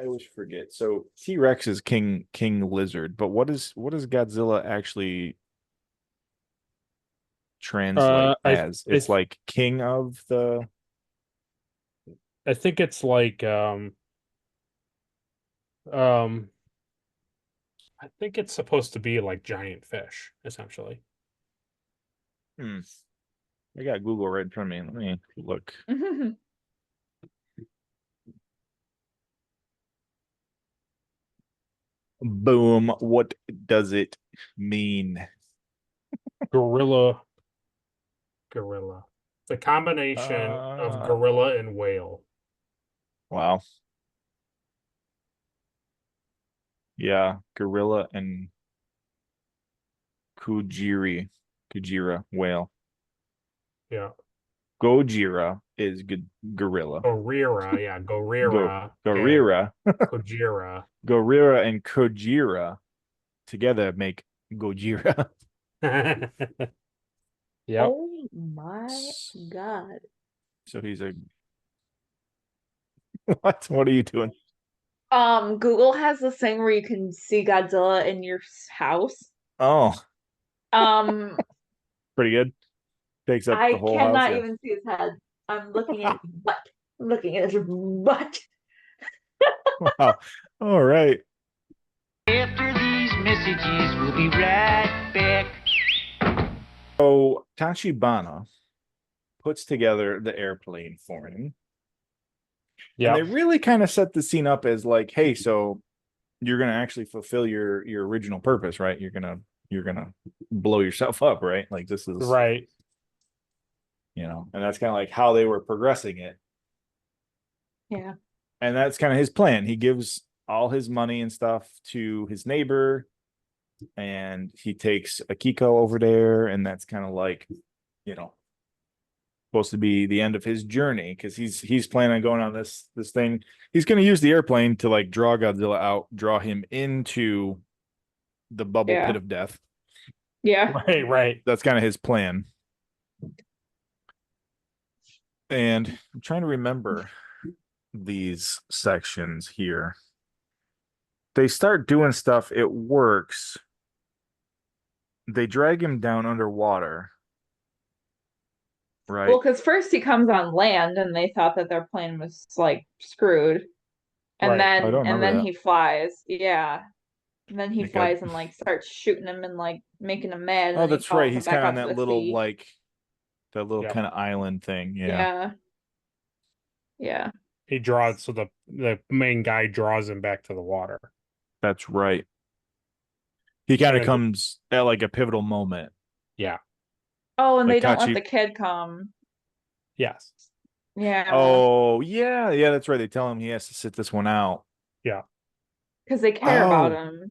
always forget? So T-Rex is King Lizard, but what does Godzilla actually translate as? It's like king of the. I think it's like I think it's supposed to be like giant fish, essentially. I got Google right in front of me. Let me look. Boom. What does it mean? Gorilla. It's a combination of gorilla and whale. Wow. Yeah, gorilla and Kujira whale. Yeah. Gojira is gorilla. Gorira, yeah, Gorira. Gorira. Kojira. Gorira and Kojira together make Gojira. Yep. Oh my god. So he's a what? What are you doing? Google has this thing where you can see Godzilla in your house. Oh, Um, pretty good. Takes up I the whole cannot house. Yeah. even see his head. I'm looking at his butt. I'm looking at his butt. Wow. All right. After these messages, we'll be right back. So Tachibana puts together the airplane for him. Yeah. And they really kind of set the scene up as like, hey, so you're gonna actually fulfill your original purpose, right? You're gonna blow yourself up, right? Like this is Right. and that's kind of like how they were progressing it. Yeah. And that's kind of his plan. He gives all his money and stuff to his neighbor, and he takes Akiko over there, and that's kind of like, supposed to be the end of his journey because he's planning on going on this thing. He's going to use the airplane to like draw Godzilla out, draw him into the bubble pit of death. Yeah. Right. That's kind of his plan. And I'm trying to remember these sections here. They start doing stuff. It works. They drag him down underwater. Right. Well, because first he comes on land and they thought that their plane was like screwed. And Right. I don't then remember that. he flies. Yeah. And then he Okay. flies and like starts shooting him and like making him mad. And Oh, then he that's right. falls He's back kind of on onto that the little sea. Yep. kind of island thing. Yeah. Yeah. Yeah. He draws, so the main guy draws him back to the water. That's right. He kind of And- comes at like a pivotal moment. Yeah. Oh, and Like they don't let Kachi- the kid come. Yes. Yeah. Oh, yeah. Yeah, that's right. They tell him he has to sit this one out. Yeah. Because they care about Oh. him.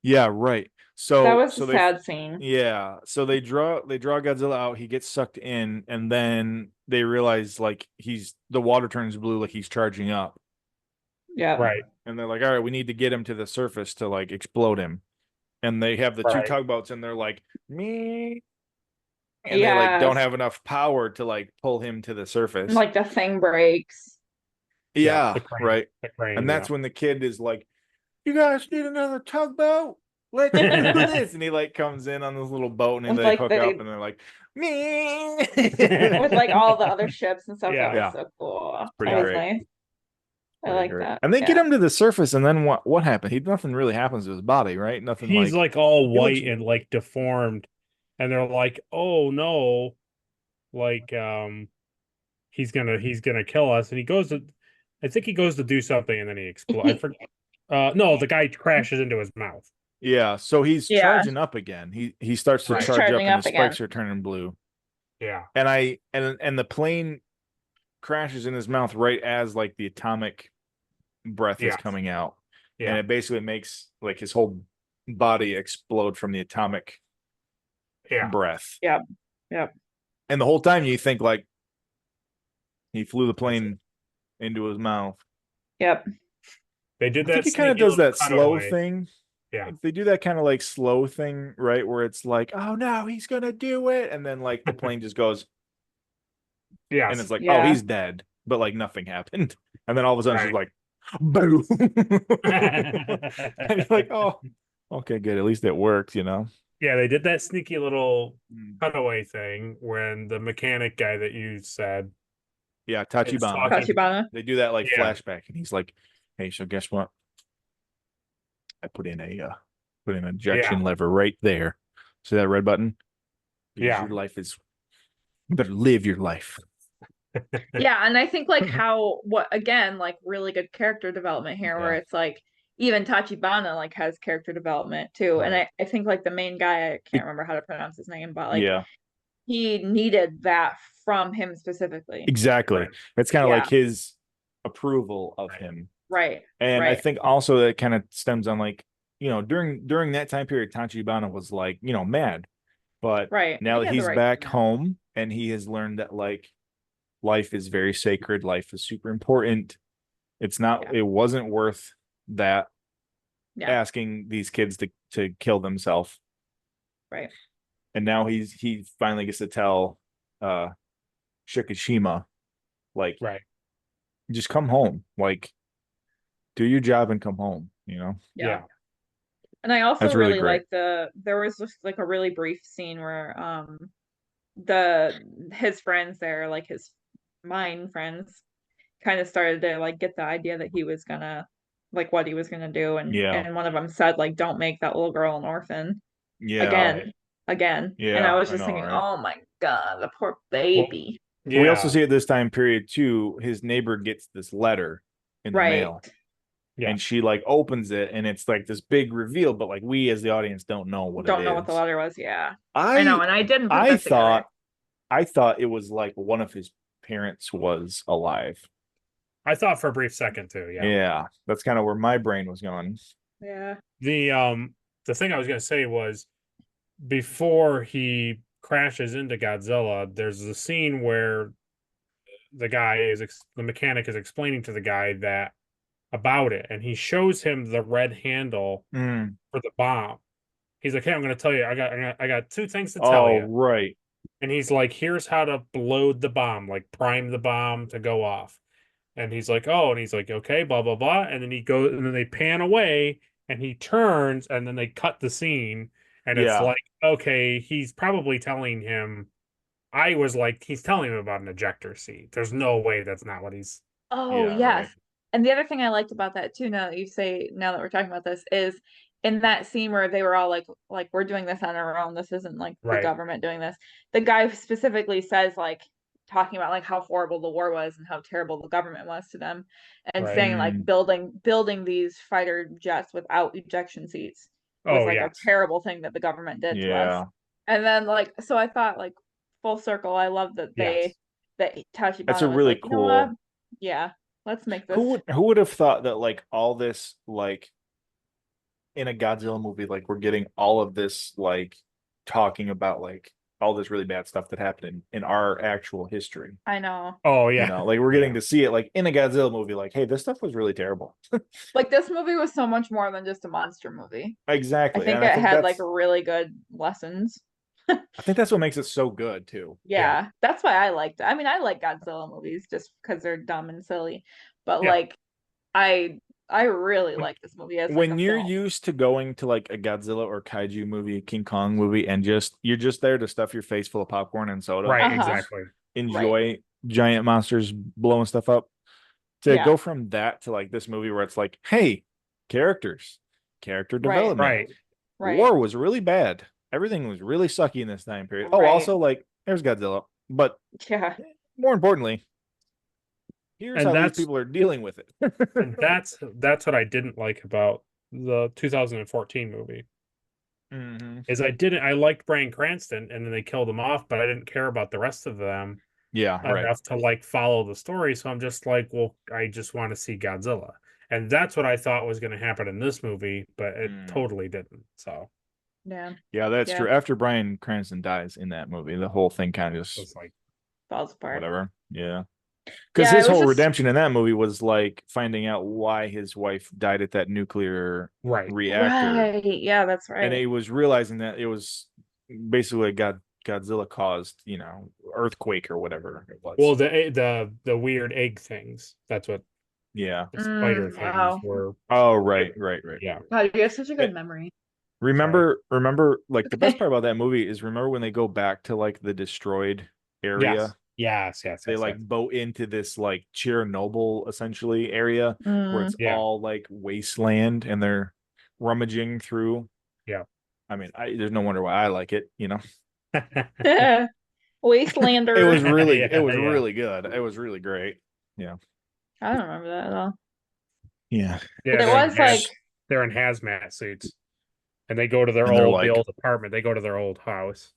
Yeah, right. So That was so a they sad scene. Yeah, so they draw Godzilla out, he gets sucked in, and then they realize like the water turns blue, like he's charging up. Yeah. Right. And they're like, all right, we need to get him to the surface to like explode him. and they have the two Right. tugboats, and they're like me, and they like don't have enough power to like pull him to the surface. Like the thing breaks. Yeah, the crane, right. The crane, And that's when the kid is like, "You guys need another tugboat? Let's do this." And he like comes in on this little boat, and With, they like, hook up, and they're like, "Me." with like all the other ships and stuff. Yeah. That was so cool. Pretty That was great. nice. I Pretty like great. that. And they get Yeah. him to the surface, and then what happened? Nothing really happens to his body, right? Nothing He's like all he looks- white and like deformed, and they're like, "Oh no, like he's gonna kill us." And he goes to, I think he goes to do something, and then he explodes. I forget. No, the guy crashes into his mouth. Yeah, so he's Yeah. charging up again. He starts to Right. charge up, Charging and up the spikes are turning blue. Yeah. And the plane crashes in his mouth right as like the atomic breath is Yes. coming out. Yeah. And it basically makes like his whole body explode from the atomic Yeah. breath. Yep. Yep. And the whole time you think like he flew the plane into his mouth. Yep. They did I that. think he kind of sneaky does that little slow cutaway. thing. Yeah. Like, they do that kind of like slow thing, right? Where it's like, oh no, he's gonna do it. And then like the plane just goes, Yes. and it's like, oh, Yeah. he's dead. But like nothing happened. And then all of a sudden she's Right. like, boom. And you're like, oh, okay, good. At least it worked, you know? Yeah, they did that sneaky little Mm. cutaway thing when the mechanic guy that you said Yeah, is Tachibana. talking- Tachibana. They do that like Yeah. flashback, and he's like, hey, so guess what? I put in an ejection lever right there. See that red button? Because Yeah. your life is, you better live your life. Yeah, and I think like what again, like really good character development here, where Yeah. it's like even Tachibana like has character development too. And I think like the main guy, I can't remember how to pronounce his name, but like Yeah, he needed that from him specifically. exactly. Right. It's kind of Yeah. like his approval of Right. him. Right. And I Right. think also that kind of stems on like, you know, during that time period, Tachibana was like, you know, mad. But Right. now He that had the he's right back to know. home and he has learned that like life is very sacred, life is super important. It's not, Yeah. it wasn't worth that Yeah. asking these kids to kill themselves. Right. And now he finally gets to tell Shikishima, like, Right. just come home, like do your job and come home, you know? Yeah. And I also That's really really great. like there was just like a really brief scene where his friends there, like his mine friends, kind of started to like get the idea that he was gonna like what he was gonna do, and Yeah. one of them said like don't make that little girl an orphan Yeah. again. And Yeah, I was I just know, thinking, right? oh my god, the poor baby. Yeah. We also see at this time period too, his neighbor gets this letter in the Right. mail. Yeah. And she like opens it, and it's like this big reveal, but like we as the audience don't know what Don't it know is. what the letter was. Yeah, I I know, and I didn't put I that together. thought it was like one of his parents was alive. I thought for a brief second too. Yeah. Yeah, that's kind of where my brain was going. Yeah. The thing I was gonna say was before he crashes into Godzilla, there's a scene where the mechanic is explaining to the guy that about it, and he shows him the red handle Mm. for the bomb. He's like, "Hey, I'm going to tell you. I got two things to tell Oh, you." right. And he's like, "Here's how to load the bomb, like prime the bomb to go off." And he's like, "Oh," and he's like, "Okay, blah blah blah." And then he goes, and then they pan away, and he turns, and then they cut the scene, and it's Yeah. like, okay, he's probably telling him. I was like, he's telling him about an ejector seat. There's no way that's not what he's. Oh, Yeah, yes. right. And the other thing I liked about that too, now that we're talking about this, is in that scene where they were all like we're doing this on our own. This isn't like the Right. government doing this. The guy specifically says like talking about like how horrible the war was and how terrible the government was to them, and Right. saying like building these fighter jets without ejection seats was Oh like yes. a terrible thing that the government did to Yeah. us. And then like so I thought like full circle, I love that Yes. that Tachibana That's a was really like, you know what? cool. Yeah, let's make this. Who would have thought that like all this like in a Godzilla movie, like we're getting all of this like talking about like all this really bad stuff that happened in our actual history. I know. Oh You yeah. know, like we're getting to see it like in a Godzilla movie, like, hey, this stuff was really terrible. Like this movie was so much more than just a monster movie. I Exactly. think And it had like really good lessons. I think that's what makes it so good too. Yeah, that's why I liked it. I mean, I like Godzilla movies just because they're dumb and silly, but Yeah. like I really like this movie as like When a you're film. used to going to like a Godzilla or Kaiju movie, King Kong movie, and you're just there to stuff your face full of popcorn and soda, Right, Uh-huh. exactly. enjoy giant monsters blowing stuff up. To Yeah. go from that to like this movie where it's like, hey, character development. Right. Right. War was really bad. Everything was really sucky in this time period. Oh, Right. also like there's Godzilla, but Yeah. more importantly, here's And how these that's- people are dealing with it. And that's what I didn't like about the 2014 movie. Mhm. Is I liked Bryan Cranston, and then they killed him off, but I didn't care about the rest of them Yeah, right. enough to like follow the story. So I'm just like, well, I just want to see Godzilla, and that's what I thought was going to happen in this movie, but it totally didn't. So Yeah. Yeah, that's Yeah. true. After Bryan Cranston dies in that movie, the whole thing kind of just it's like, Falls apart. whatever. Yeah. Because Yeah, his it was whole just- redemption in that movie was like finding out why his wife died at that nuclear right. reactor. Right. Yeah, that's right. And he was realizing that it was basically Godzilla caused, earthquake or whatever it was. Well, the weird egg things. That's what yeah. the spider things wow. were. Oh, right. Yeah. God, you have such a good memory. Remember, like the best part about that movie is remember when they go back to like the destroyed area. Yes. They like boat into this like Chernobyl essentially area where it's Yeah. all like wasteland and they're rummaging through. Yeah. I mean, there's no wonder why I like it, Wastelander. It was really Yeah. really good. It was really great. Yeah. I don't remember that at all. Yeah. Yeah, But it was like they're in hazmat suits, and they go to their And they're the like- old apartment. They go to their old house,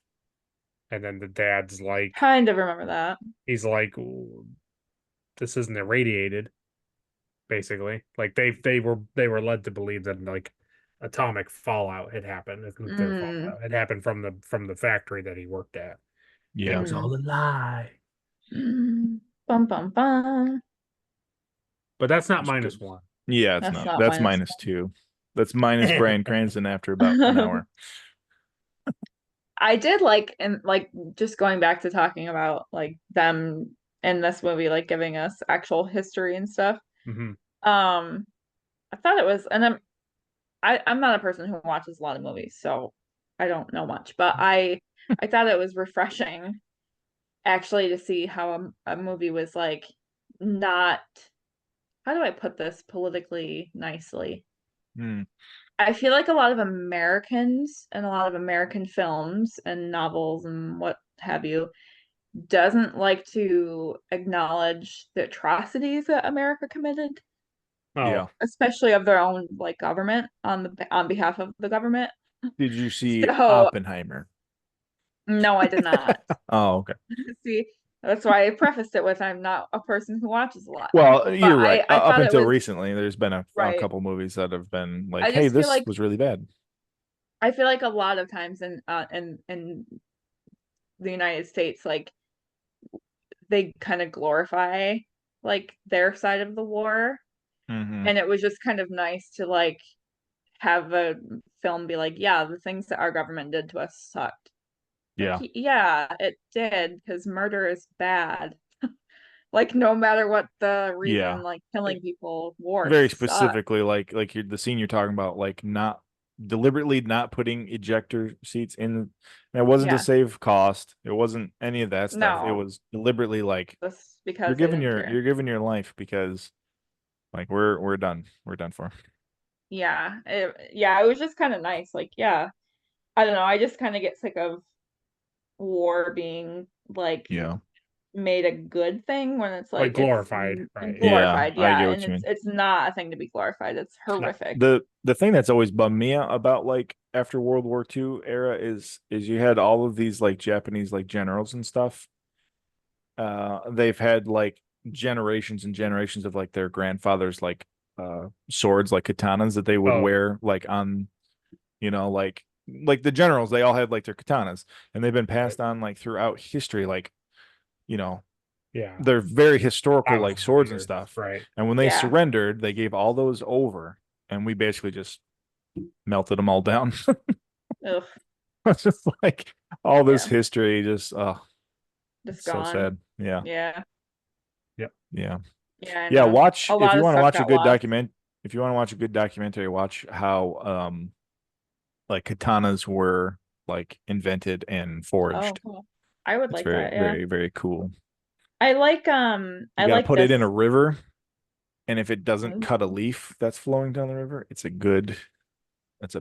and then the dad's like, kind of remember that. he's like, "Ooh, this isn't irradiated." Basically, like they were led to believe that like atomic fallout had happened. Nuclear fallout had happened from the factory that he worked at. Yeah. It was all a lie. Bum bum bum. But that's not That's -1. Yeah, it's That's not. not That's minus -2. That's minus Bryan Cranston after about an hour. I did like, and like just going back to talking about like them in this movie, like giving us actual history and stuff. Mm-hmm. I thought it was, and I'm not a person who watches a lot of movies, so I don't know much, but I thought it was refreshing actually to see how a movie was like not, how do I put this politically nicely? Hmm. I feel like a lot of Americans and a lot of American films and novels and what have you doesn't like to acknowledge the atrocities that America committed, Oh, Yeah. especially of their own like government on behalf of the government. Did you see So- Oppenheimer? No, I did not. Oh, okay. See, that's why I prefaced it with I'm not a person who watches a lot. Well, you're right. I Up thought it until was- recently, there's been a Right. couple movies that have been I like, just "Hey, feel this like- was really bad." I feel like a lot of times in the United States, like they kind of glorify like their side of the war, Mhm. and it was just kind of nice to like have a film be like, yeah, the things that our government did to us sucked. Yeah. Like, yeah, it did, because murder is bad. Like no matter what the reason, Yeah. like killing people, war Very sucks. specifically, like the scene you're talking about, like not deliberately not putting ejector seats in. And it wasn't Yeah. to save cost. It wasn't any of that stuff. It No. was deliberately like Just because you're they giving didn't care. you're giving your life because like we're done. We're done for. Yeah, it was just kind of nice. Like, yeah, I don't know. I just kind of get sick of war being like Yeah. made a good thing when it's Like like glorified, it's right. glorified, Yeah, I yeah, get what and you mean. it's not a thing to be glorified. It's horrific. The thing that's always bummed me out about like after World War II era is you had all of these like Japanese like generals and stuff. They've had like generations and generations of like their grandfathers like swords like katanas that they would Oh. wear like on like like the generals, they all had like their katanas, and they've been passed on like throughout history. Like, you know, Yeah. they're very historical, like Thousands of swords and years, stuff. right. And when they Yeah. surrendered, they gave all those over, and we basically just melted them all down. Ugh, It's just like all this Yeah. history, just just so gone. sad. Yeah, Yeah. yeah, Yeah, I yeah. know. Watch A if lot you of want to stuff watch a got good lost. If you want to watch a good documentary, watch how like katanas were like invented and Oh, forged. cool. I would It's like very, that. Yeah. very, very cool. I like You I got to like put it in a this. river, and if it doesn't cut a Ooh. leaf that's flowing down the river, it's a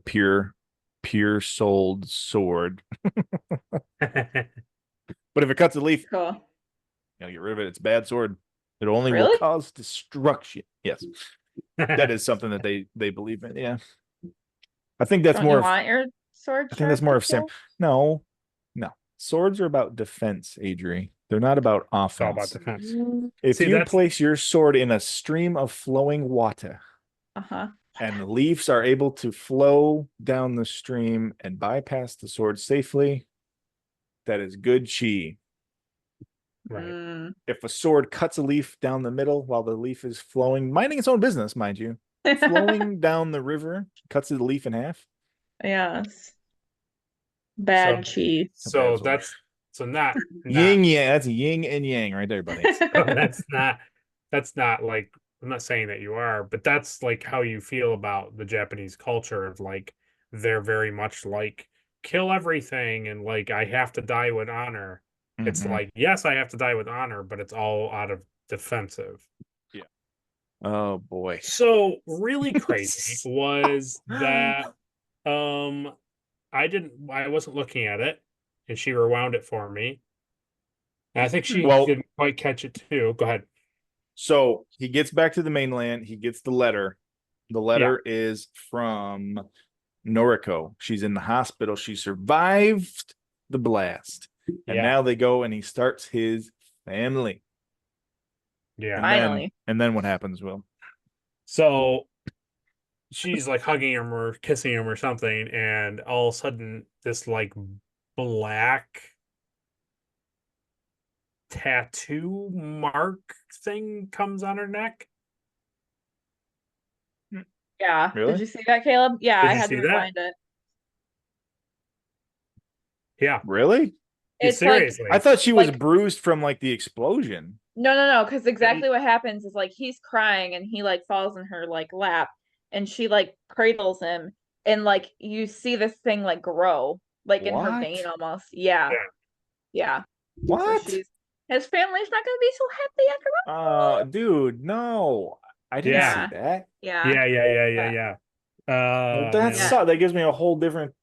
pure souled sword. But if it cuts a leaf, Cool. you gotta get rid of it. It's a bad sword. It only will Really? cause destruction. Yes, that is something that they believe in. Yeah, I think that's Don't you more of want your sword I think that's sharp more to of Sam. kill? No, no. Swords are about defense, Adri. They're not about It's all about offense. defense. If See, you that's place your sword in a stream of flowing water Uh-huh. and the leaves are able to flow down the stream and bypass the sword safely, that is good chi. right. Mm. If a sword cuts a leaf down the middle while the leaf is flowing, minding its own business, mind you, flowing down the river, cuts the leaf in half. Yes. So Bad chi. so sword. that's so not Yin yang. That's yin and yang right there, buddy. so that's not like I'm not saying that you are, but that's like how you feel about the Japanese culture of like they're very much like kill everything and like I have to die with honor. It's Mhm. like yes, I have to die with honor, but it's all out of defensive. Yeah. Oh boy. So really crazy was that um I wasn't looking at it and she rewound it for me. And I think she Well, didn't quite catch it too. Go ahead. so he gets back to the mainland. He gets the letter. The Yeah. letter is from Noriko. She's in the hospital. She survived the blast. And Yeah. now they go and he starts his family. Yeah. Finally. And then what happens, Will? So she's like hugging him or kissing him or something, and all of a sudden this like black tattoo mark thing comes on her neck. Yeah. Really? Did you see that, Caleb? Yeah, Did I you had to see that? rewind it. Yeah. Really? It's like Seriously. I thought she was like bruised from like the explosion. no, because exactly what happens is like he's crying and he like falls in her like lap and she like cradles him and like you see this thing like grow like in her What? vein almost. Yeah. Yeah. Yeah. So What? his family's not gonna be so happy after all. Dude, no. I didn't Yeah. see that. Yeah. Yeah. That Yeah. sucks. That gives me a whole different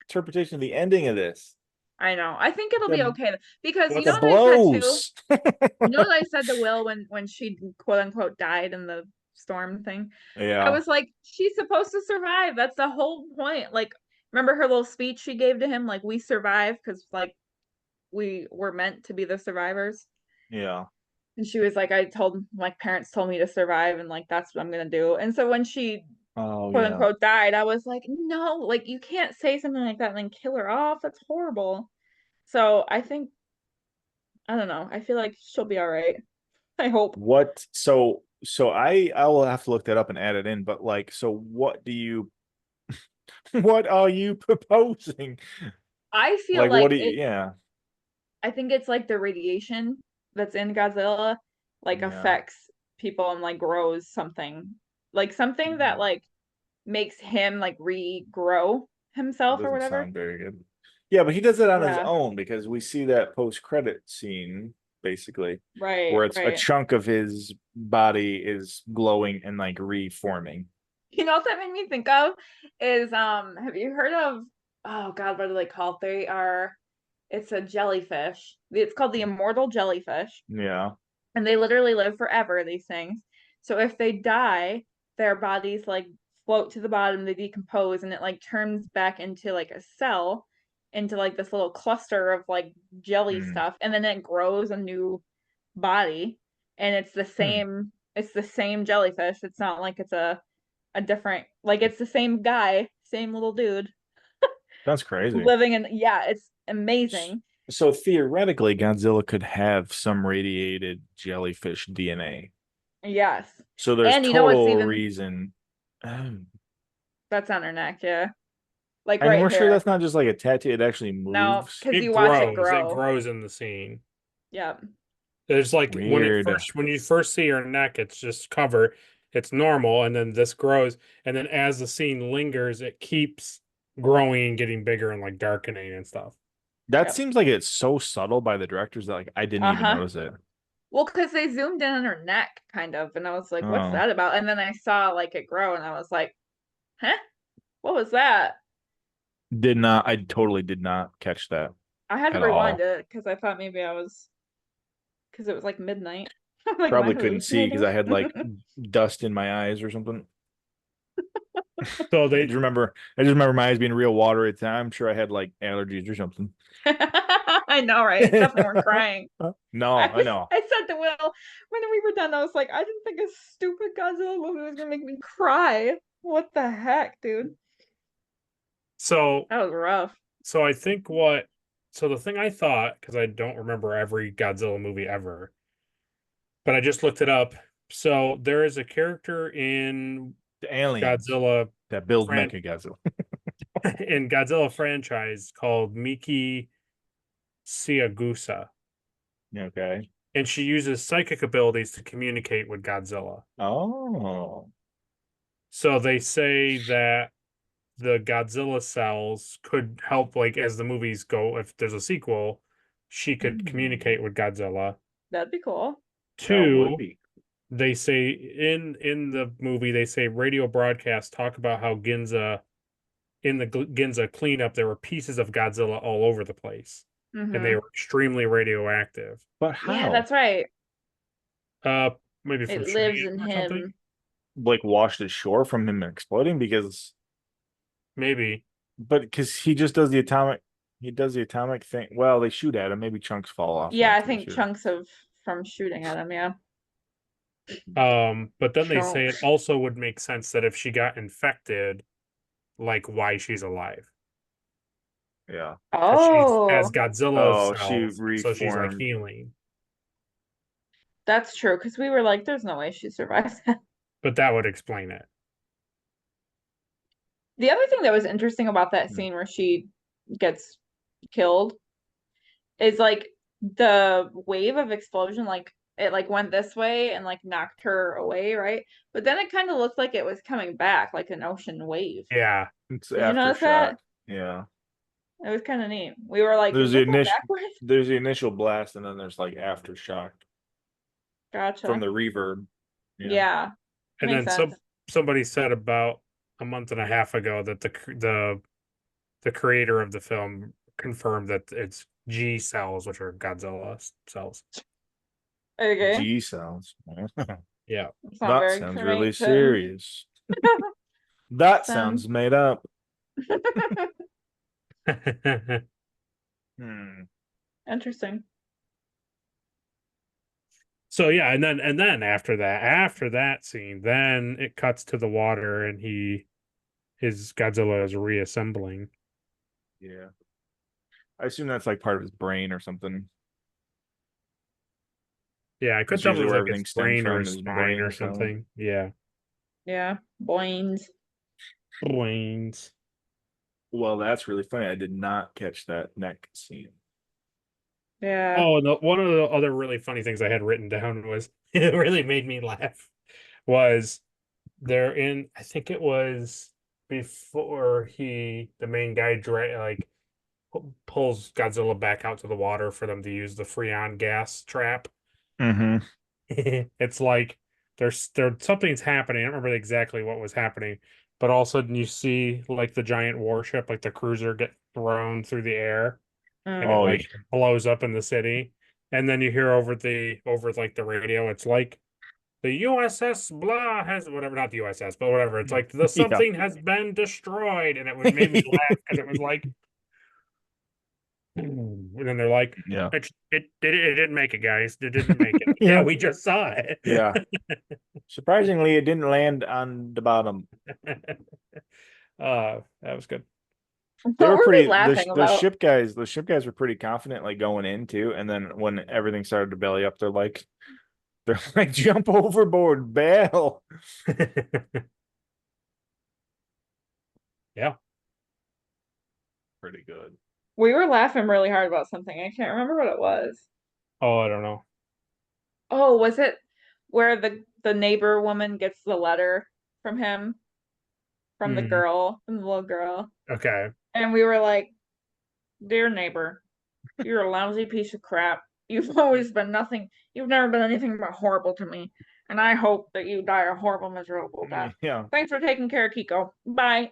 interpretation of the ending of this. I know. I think it'll be The- okay because you What's know The what I said too? blows. You know what I said to Will when she quote unquote died in the storm thing? I Yeah. was like, she's supposed to survive. That's the whole point. Like, remember her little speech she gave to him? Like, we survive because like we were meant to be the survivors. Yeah. And she was like, my parents told me to survive, and like that's what I'm gonna do. And so when she Oh, quote yeah. unquote died, I was like, no, like you can't say something like that and then kill her off. That's horrible. So I think I don't know. I feel like she'll be all right. I hope. What? So I will have to look that up and add it in. But like, so what do you? What are you proposing? I feel Like, like what do you? Yeah. I think it's like the radiation that's in Godzilla like Yeah. affects people and like grows something. Like something that like makes him like regrow himself or Doesn't whatever. sound very good. Yeah, but he does it on his Yeah. own because we see that post-credit scene basically Right. where it's a Right. chunk of his body is glowing and like reforming. You know what that made me think of is have you heard of oh god, what are they called? It's a jellyfish. It's called the immortal jellyfish. Yeah. And they literally live forever, these things. So if they die, their bodies like float to the bottom, they decompose, and it like turns back into like a cell, into like this little cluster of like jelly stuff, and then it grows a new body. And it's the same jellyfish. It's not like it's a different, like it's the same guy, same little dude. That's crazy. living in, yeah, it's amazing. So theoretically, Godzilla could have some radiated jellyfish DNA. Yes. So there's And you know what's total even reason. that's on her neck, yeah. Like And right we're sure here. that's not just like a tattoo, it actually No, moves. because It you watch it grows. It grow. grows in the scene. Yeah. There's like Weird. when you first see her neck, it's just cover. It's normal, and then this grows, and then as the scene lingers, it keeps growing and getting bigger and like darkening and stuff. That Yep. seems like it's so subtle by the directors that like I didn't even notice it. Well, because they zoomed in on her neck, kind of, and I was like, "What's Oh. that about?" And then I saw like it grow, and I was like, "Huh? What was that?" I totally did not catch that I had to at rewind all. it because I thought maybe I was, because it was like midnight. I'm like, Probably am I couldn't see because I had like hallucinating? dust in my eyes or something. So I they just remember my eyes being real watery at the time. I'm sure I had like allergies or something. I know, right? Except when we're crying. No, I know. I said to Will when we were done, I was like, I didn't think a stupid Godzilla movie was gonna make me cry. What the heck, dude? so That was rough. so I think so the thing I thought, because I don't remember every Godzilla movie ever, but I just looked it up. So there is a character in The aliens Godzilla that build fran- Mechagodzilla. in Godzilla franchise called Miki Siagusa, Okay. and she uses psychic abilities to communicate with Godzilla. Oh. So they say that the Godzilla cells could help, like as the movies go, if there's a sequel, she could communicate with Godzilla. That'd be cool. That would Two, be. they say in the movie they say radio broadcasts talk about how Ginza in the Ginza cleanup there were pieces of Godzilla all over the place, and they Mm-hmm. were extremely radioactive. But Yeah, how? that's right. Maybe from It shooting lives in or something. him. Like washed ashore from him exploding Maybe. but because he does the atomic thing. Well, they shoot at him. Maybe chunks fall off. Yeah, I after they think shoot him. chunks of from shooting at him, yeah. But then they say it Chunks. also would make sense that if she got infected, like why she's alive. Yeah. 'Cause she's as Oh, Godzilla's Oh, she cells, so she's like reformed. healing. that's true. Because we were like, there's no way she survives that. But that would explain it. The other thing that was interesting about that Hmm. scene where she gets killed is like the wave of explosion, like it like went this way and like knocked her away, right? But then it kind of looked like it was coming back, like an ocean wave. Yeah. It's Did you notice that? aftershock. Yeah. It was kind of neat. We were like, There's is the it going initial backwards? there's the initial blast, and then there's like aftershock Gotcha. from the reverb. Yeah, And makes then sense. somebody said about a month and a half ago that the creator of the film confirmed that it's G cells, which are Godzilla cells. Okay, G sounds. Yeah. it's not That very sounds really cremated. serious. That Sounds- sounds made up. Hmm. Interesting. So yeah, and then after that scene, then it cuts to the water and his Godzilla is reassembling. Yeah. I assume that's like part of his brain or something. Yeah, I could That's tell if it usually was where like everything his stems brain or from, his his spine brain or cell. something. Yeah. Yeah, boings. Brains. Well, that's really funny. I did not catch that neck scene. Yeah. Oh, no, one of the other really funny things I had written down was it really made me laugh was I think it was before the main guy pulls Godzilla back out to the water for them to use the Freon gas trap. Mm-hmm. It's like something's happening. I don't remember exactly what was happening, but all of a sudden you see like the giant warship, like the cruiser, get thrown through the air, and it Oh, like blows up in the city. And then you hear over like the radio, it's like the USS blah has whatever, not the USS, but whatever. It's like the Yeah. something has been destroyed, and it would made me laugh because it was like, and then they're like, Yeah. it didn't make it, guys. It didn't make it. Yeah. Yeah, we just saw it. Yeah. Surprisingly, it didn't land on the bottom. That was good. They What were were pretty. we laughing The about? ship guys. The ship guys were pretty confident, like going in too. And then when everything started to belly up, they're like, jump overboard, bail. Yeah. Pretty good. We were laughing really hard about something. I can't remember what it was. Oh, I don't know. Oh, was it where the neighbor woman gets the letter from him, from the Hmm. girl, from the little girl, Okay. and we were like, "Dear neighbor, you're a lousy piece of crap. You've always been nothing. You've never been anything but horrible to me, and I hope that you die a horrible, miserable death. Yeah. Thanks for taking care of Kiko. Bye."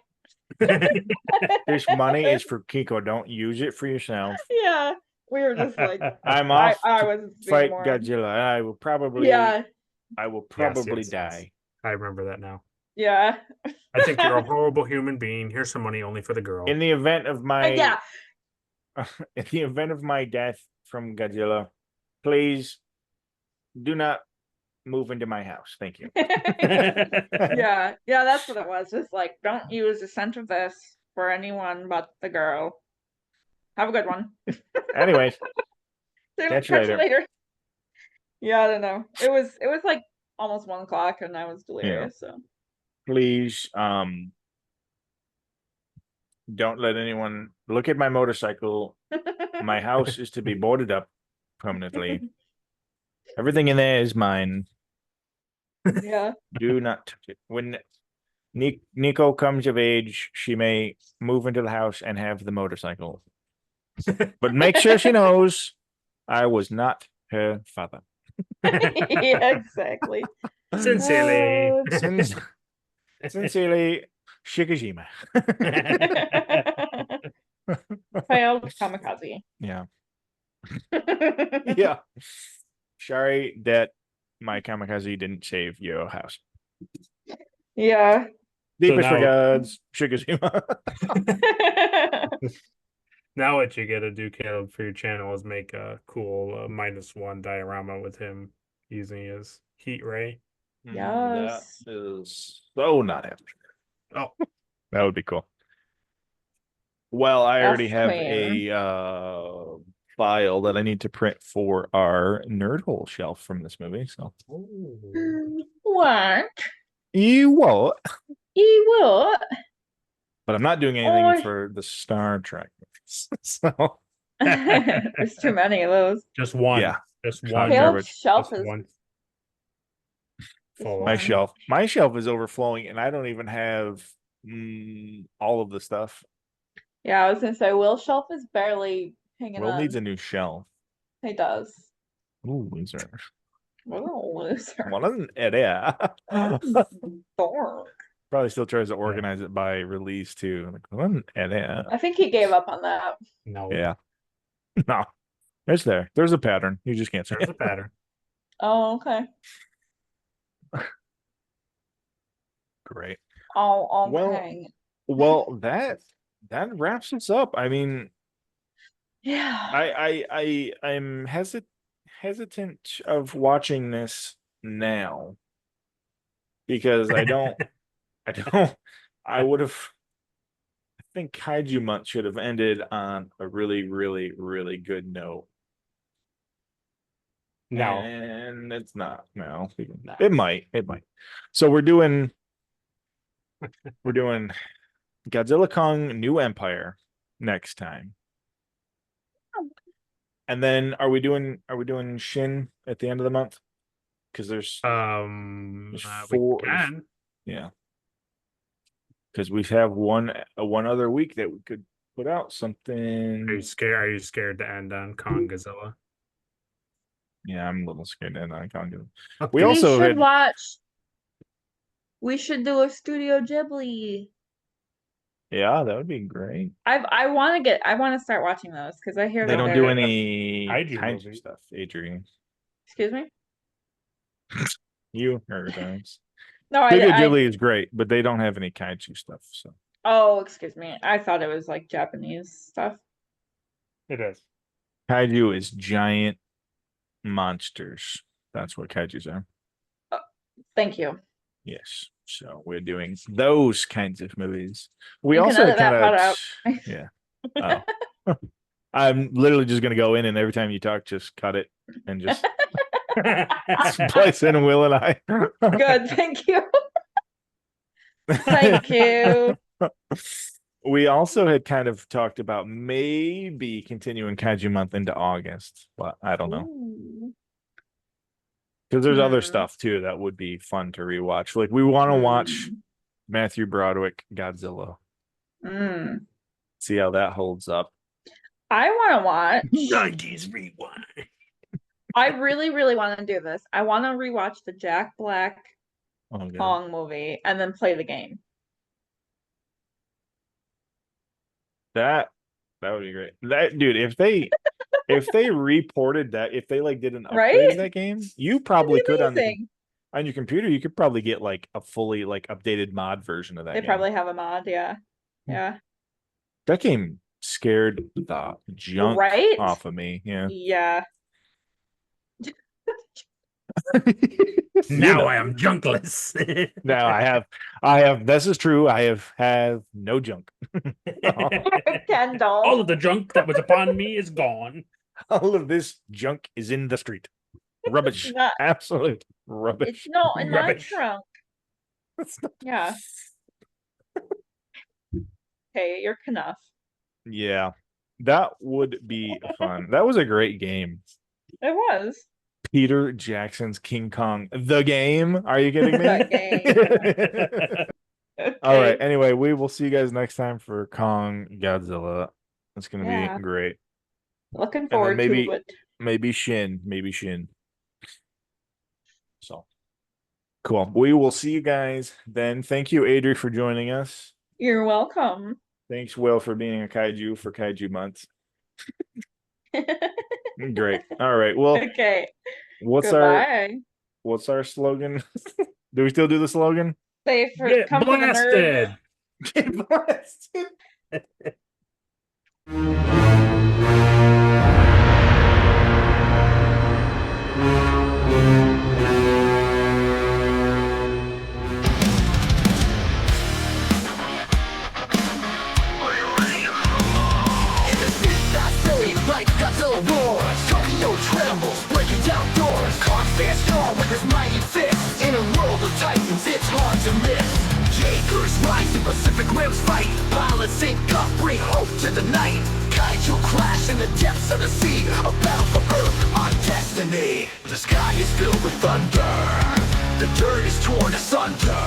This money is for Kiko. Don't use it for yourself. Yeah, we were just like, I'm off I to was being fight more. Godzilla. I will probably Yeah, Yes, die. I remember that now. yeah. I think you're a horrible human being. Here's some money only for the girl. In the event of my Yeah. in the event of my death from Godzilla, please do not move into my house. Thank you. Yeah, that's what it was. Just like, don't use a cent of this for anyone but the girl. Have a good one. Anyways, Catch you later. Yeah, I don't know. It was like almost 1 o'clock and I was delirious, so please don't let anyone look at my motorcycle. My house is to be boarded up permanently. Everything in there is mine. yeah. Do not touch it. When Nico comes of age, she may move into the house and have the motorcycle. But make sure she knows I was not her father. Yeah, exactly. Sincerely. Sincerely, Shikijima. Failed kamikaze. Yeah. Yeah. Sorry that my kamikaze didn't save your house. Yeah. Deepest now- regards, Shikijima. Now what you gotta do, Caleb, for your channel is make a cool -1 diorama with him using his heat ray. Yes. That is so not happening. Oh, That would be cool. Well, I Yes, already have queen. a file that I need to print for our nerd hole shelf from this movie. So What? you what? You what? But I'm not doing anything Oh. for the Star Trek movies. So There's too many of those. just one. Yeah. Just one. Caleb's garbage. shelf Just is one. Just Full. my one. shelf is overflowing, and I don't even have all of the stuff. Yeah, I was gonna say Will's shelf is barely hanging Will on. needs a new shelf. He does. Ooh, loser. What a loser. What an idiot. Dork. Probably still tries to organize it by release too. Like, what an idiot. I think he gave up on that. No. Yeah. No. It's there. There's a pattern. You just can't see There's it. a pattern. Oh, okay. Great. Oh, Well- okay. Well, that wraps us up. I mean, Yeah. I'm hesitant of watching this now because I would have. I think Kaiju Month should have ended on a really, really, really good note. No. And it's not. No, No. it might. So we're doing Godzilla Kong New Empire next time. And then are we doing Shin at the end of the month? Because there's We four. can. Yeah. Because we have one other week that we could put out Are something. you scared? Are you scared to end on Kong Godzilla? Yeah, I'm a little scared that I can't do it. Okay. We also should had watch. We should do a Studio Ghibli. yeah, that would be great. I want to start watching those because I hear They that don't they're- do any Kaiju kaiju movie. stuff, Adrian. Excuse me. You heard those. No, Studio I. Ghibli is great, but they don't have any kaiju stuff. So Oh, excuse me. I thought it was like Japanese stuff. It is. kaiju is giant monsters. That's what kaijus are. Thank you. Yes. So we're doing those kinds of movies. We You can also edit that part kind out. of yeah. Oh. I'm literally just gonna go in and every time you talk, just cut it and just place in Will and I. Good, thank you. Thank you. We also had kind of talked about maybe continuing Kaiju month into August, but I don't know. Ooh. Because there's other Hmm. stuff too that would be fun to rewatch. Like we want to watch Mm. Matthew Broderick Godzilla. Mm. See how that holds up. I want to watch. 90s rewind. I really, really want to do this. I want to rewatch the Jack Black Oh, God. Kong movie and then play the game. That would be great. That dude, if they reported that, if they like did an upgrade Right? to that game, you probably That'd be could amazing. on your computer, you could probably get like a fully like updated mod version of that They game. probably have a mod, yeah. Yeah. That game scared the junk Right? off of me. Yeah. Yeah. Now I am junkless. Now I have this is true. I have no junk. Kendall. All of the junk that was upon me is gone. All of this junk is in the street. Rubbish. Not- Absolute rubbish. It's not in my Rubbish. trunk. It's not- Yeah. Okay, you're enough. Yeah. That would be fun. That was a great game. It was. Peter Jackson's King Kong, the game. Are you kidding me? The Okay. All right. Anyway, we will see you guys next time for Kong Godzilla. It's gonna Yeah. be great. Looking then forward maybe- to it. Maybe Shin. So cool. We will see you guys then. Thank you, Adri, for joining us. You're welcome. Thanks, Will, for being a kaiju for Kaiju month. Great. All right. Well, Okay. what's Goodbye. our slogan? Do we still do the slogan? Say for Get come for the nerd. blasted. Get blasted. In the streets I save like Godzilla roars. Tokyo trembles, breaking down doors. Kong stands strong with his mighty fists. In a world of titans, it's hard to miss. Jaegers rise and Pacific Rims fight. Pilots sync up, bring hope to the night. Kaiju clash in the depths of the sea. A battle for Earth on destiny. The sky is filled with thunder. The dirt is torn asunder.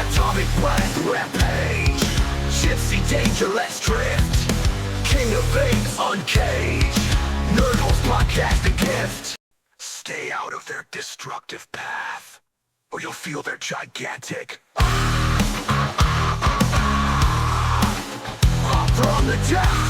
Atomic blast rampage. Ships see danger, let's drift. King of Fate, uncaged. Nerd Holes podcast a gift. Stay out of their destructive path, or you'll feel their gigantic from the depths.